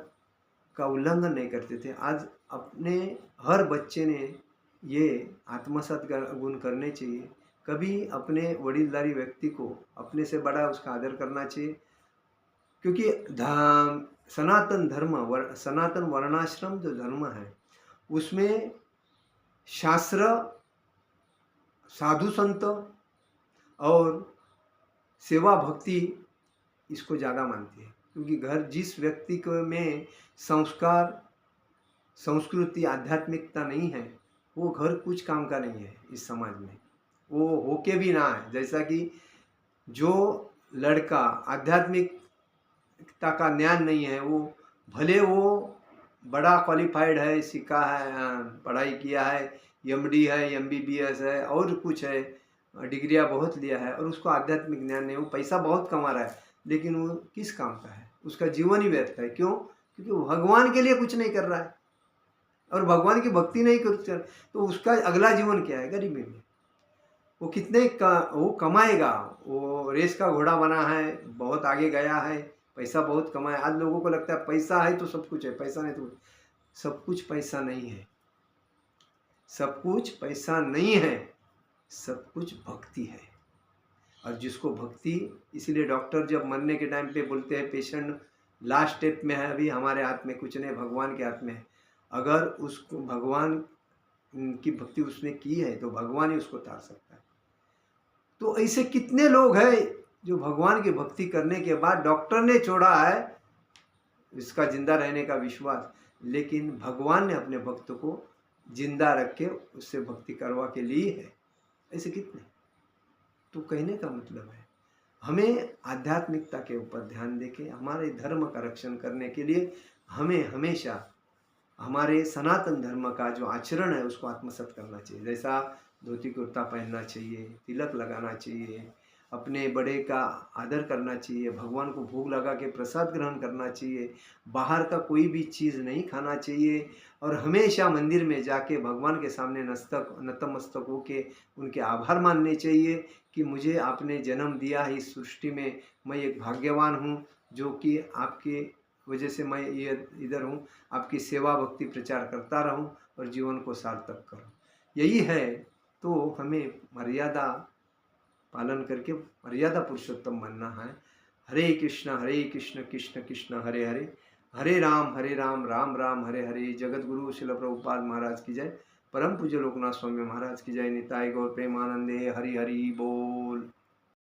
का उल्लंघन नहीं करते थे। आज अपने हर बच्चे ने ये आत्मसात गुण करने चाहिए। कभी अपने वडीलधारी व्यक्ति को अपने से बड़ा उसका आदर करना चाहिए, क्योंकि सनातन धर्म सनातन वर्णाश्रम जो धर्म है उसमें शास्त्र, साधु संत और सेवा भक्ति इसको ज़्यादा मानती है। क्योंकि घर जिस व्यक्ति को में संस्कार, संस्कृति, आध्यात्मिकता नहीं है वो घर कुछ काम का नहीं है इस समाज में, वो होके भी ना है। जैसा कि जो लड़का आध्यात्मिकता का ज्ञान नहीं है, वो भले वो बड़ा क्वालिफाइड है, सीखा है, पढ़ाई किया है, एमडी है, एमबीबीएस है और कुछ है, डिग्रियाँ बहुत लिया है और उसको आध्यात्मिक ज्ञान नहीं, वो पैसा बहुत कमा रहा है लेकिन वो किस काम का है, उसका जीवन ही व्यर्थ है। क्यों? क्योंकि वो भगवान के लिए कुछ नहीं कर रहा है और भगवान की भक्ति नहीं करता, तो उसका अगला जीवन क्या है? गरीबी में। वो वो कमाएगा, वो रेस का घोड़ा बना है, बहुत आगे गया है, पैसा बहुत कमाया। आज लोगों को लगता है पैसा है तो सब कुछ है, पैसा नहीं तो सब कुछ पैसा नहीं है, सब कुछ पैसा नहीं है, सब कुछ भक्ति है। और जिसको भक्ति, इसीलिए डॉक्टर जब मरने के टाइम पे बोलते हैं पेशेंट लास्ट स्टेप में है, अभी हमारे हाथ में कुछ नहीं, भगवान के हाथ में है। अगर उसको भगवान की भक्ति उसने की है तो भगवान ही उसको तार सकता है। तो ऐसे कितने लोग हैं जो भगवान की भक्ति करने के बाद डॉक्टर ने छोड़ा है इसका जिंदा रहने का विश्वास, लेकिन भगवान ने अपने भक्त को जिंदा रख के उससे भक्ति करवा के ली है। ऐसे कितने? तो कहने का मतलब है हमें आध्यात्मिकता के ऊपर ध्यान देके हमारे धर्म का रक्षण करने के लिए हमें हमेशा हमारे सनातन धर्म का जो आचरण है उसको आत्मसात करना चाहिए। जैसा धोती कुर्ता पहनना चाहिए, तिलक लगाना चाहिए, अपने बड़े का आदर करना चाहिए, भगवान को भोग लगा के प्रसाद ग्रहण करना चाहिए, बाहर का कोई भी चीज़ नहीं खाना चाहिए और हमेशा मंदिर में जाके भगवान के सामने नतमस्तक होके उनके आभार मानने चाहिए कि मुझे आपने जन्म दिया है इस सृष्टि में, मैं एक भाग्यवान हूँ जो कि आपके वजह से मैं ये इधर हूँ, आपकी सेवा भक्ति प्रचार करता रहूँ और जीवन को सार्थक करूँ। यही है। तो हमें मर्यादा पालन करके मर्यादा पुरुषोत्तम बनना है। हरे कृष्ण कृष्ण कृष्ण हरे हरे, हरे राम राम राम हरे हरे। जगत गुरु शिल प्रभुपाद महाराज की जय, परम पूज्य लोकनाथ स्वामी महाराज की जय। निताय गौर प्रेमानंदे, हरि हरि बोल।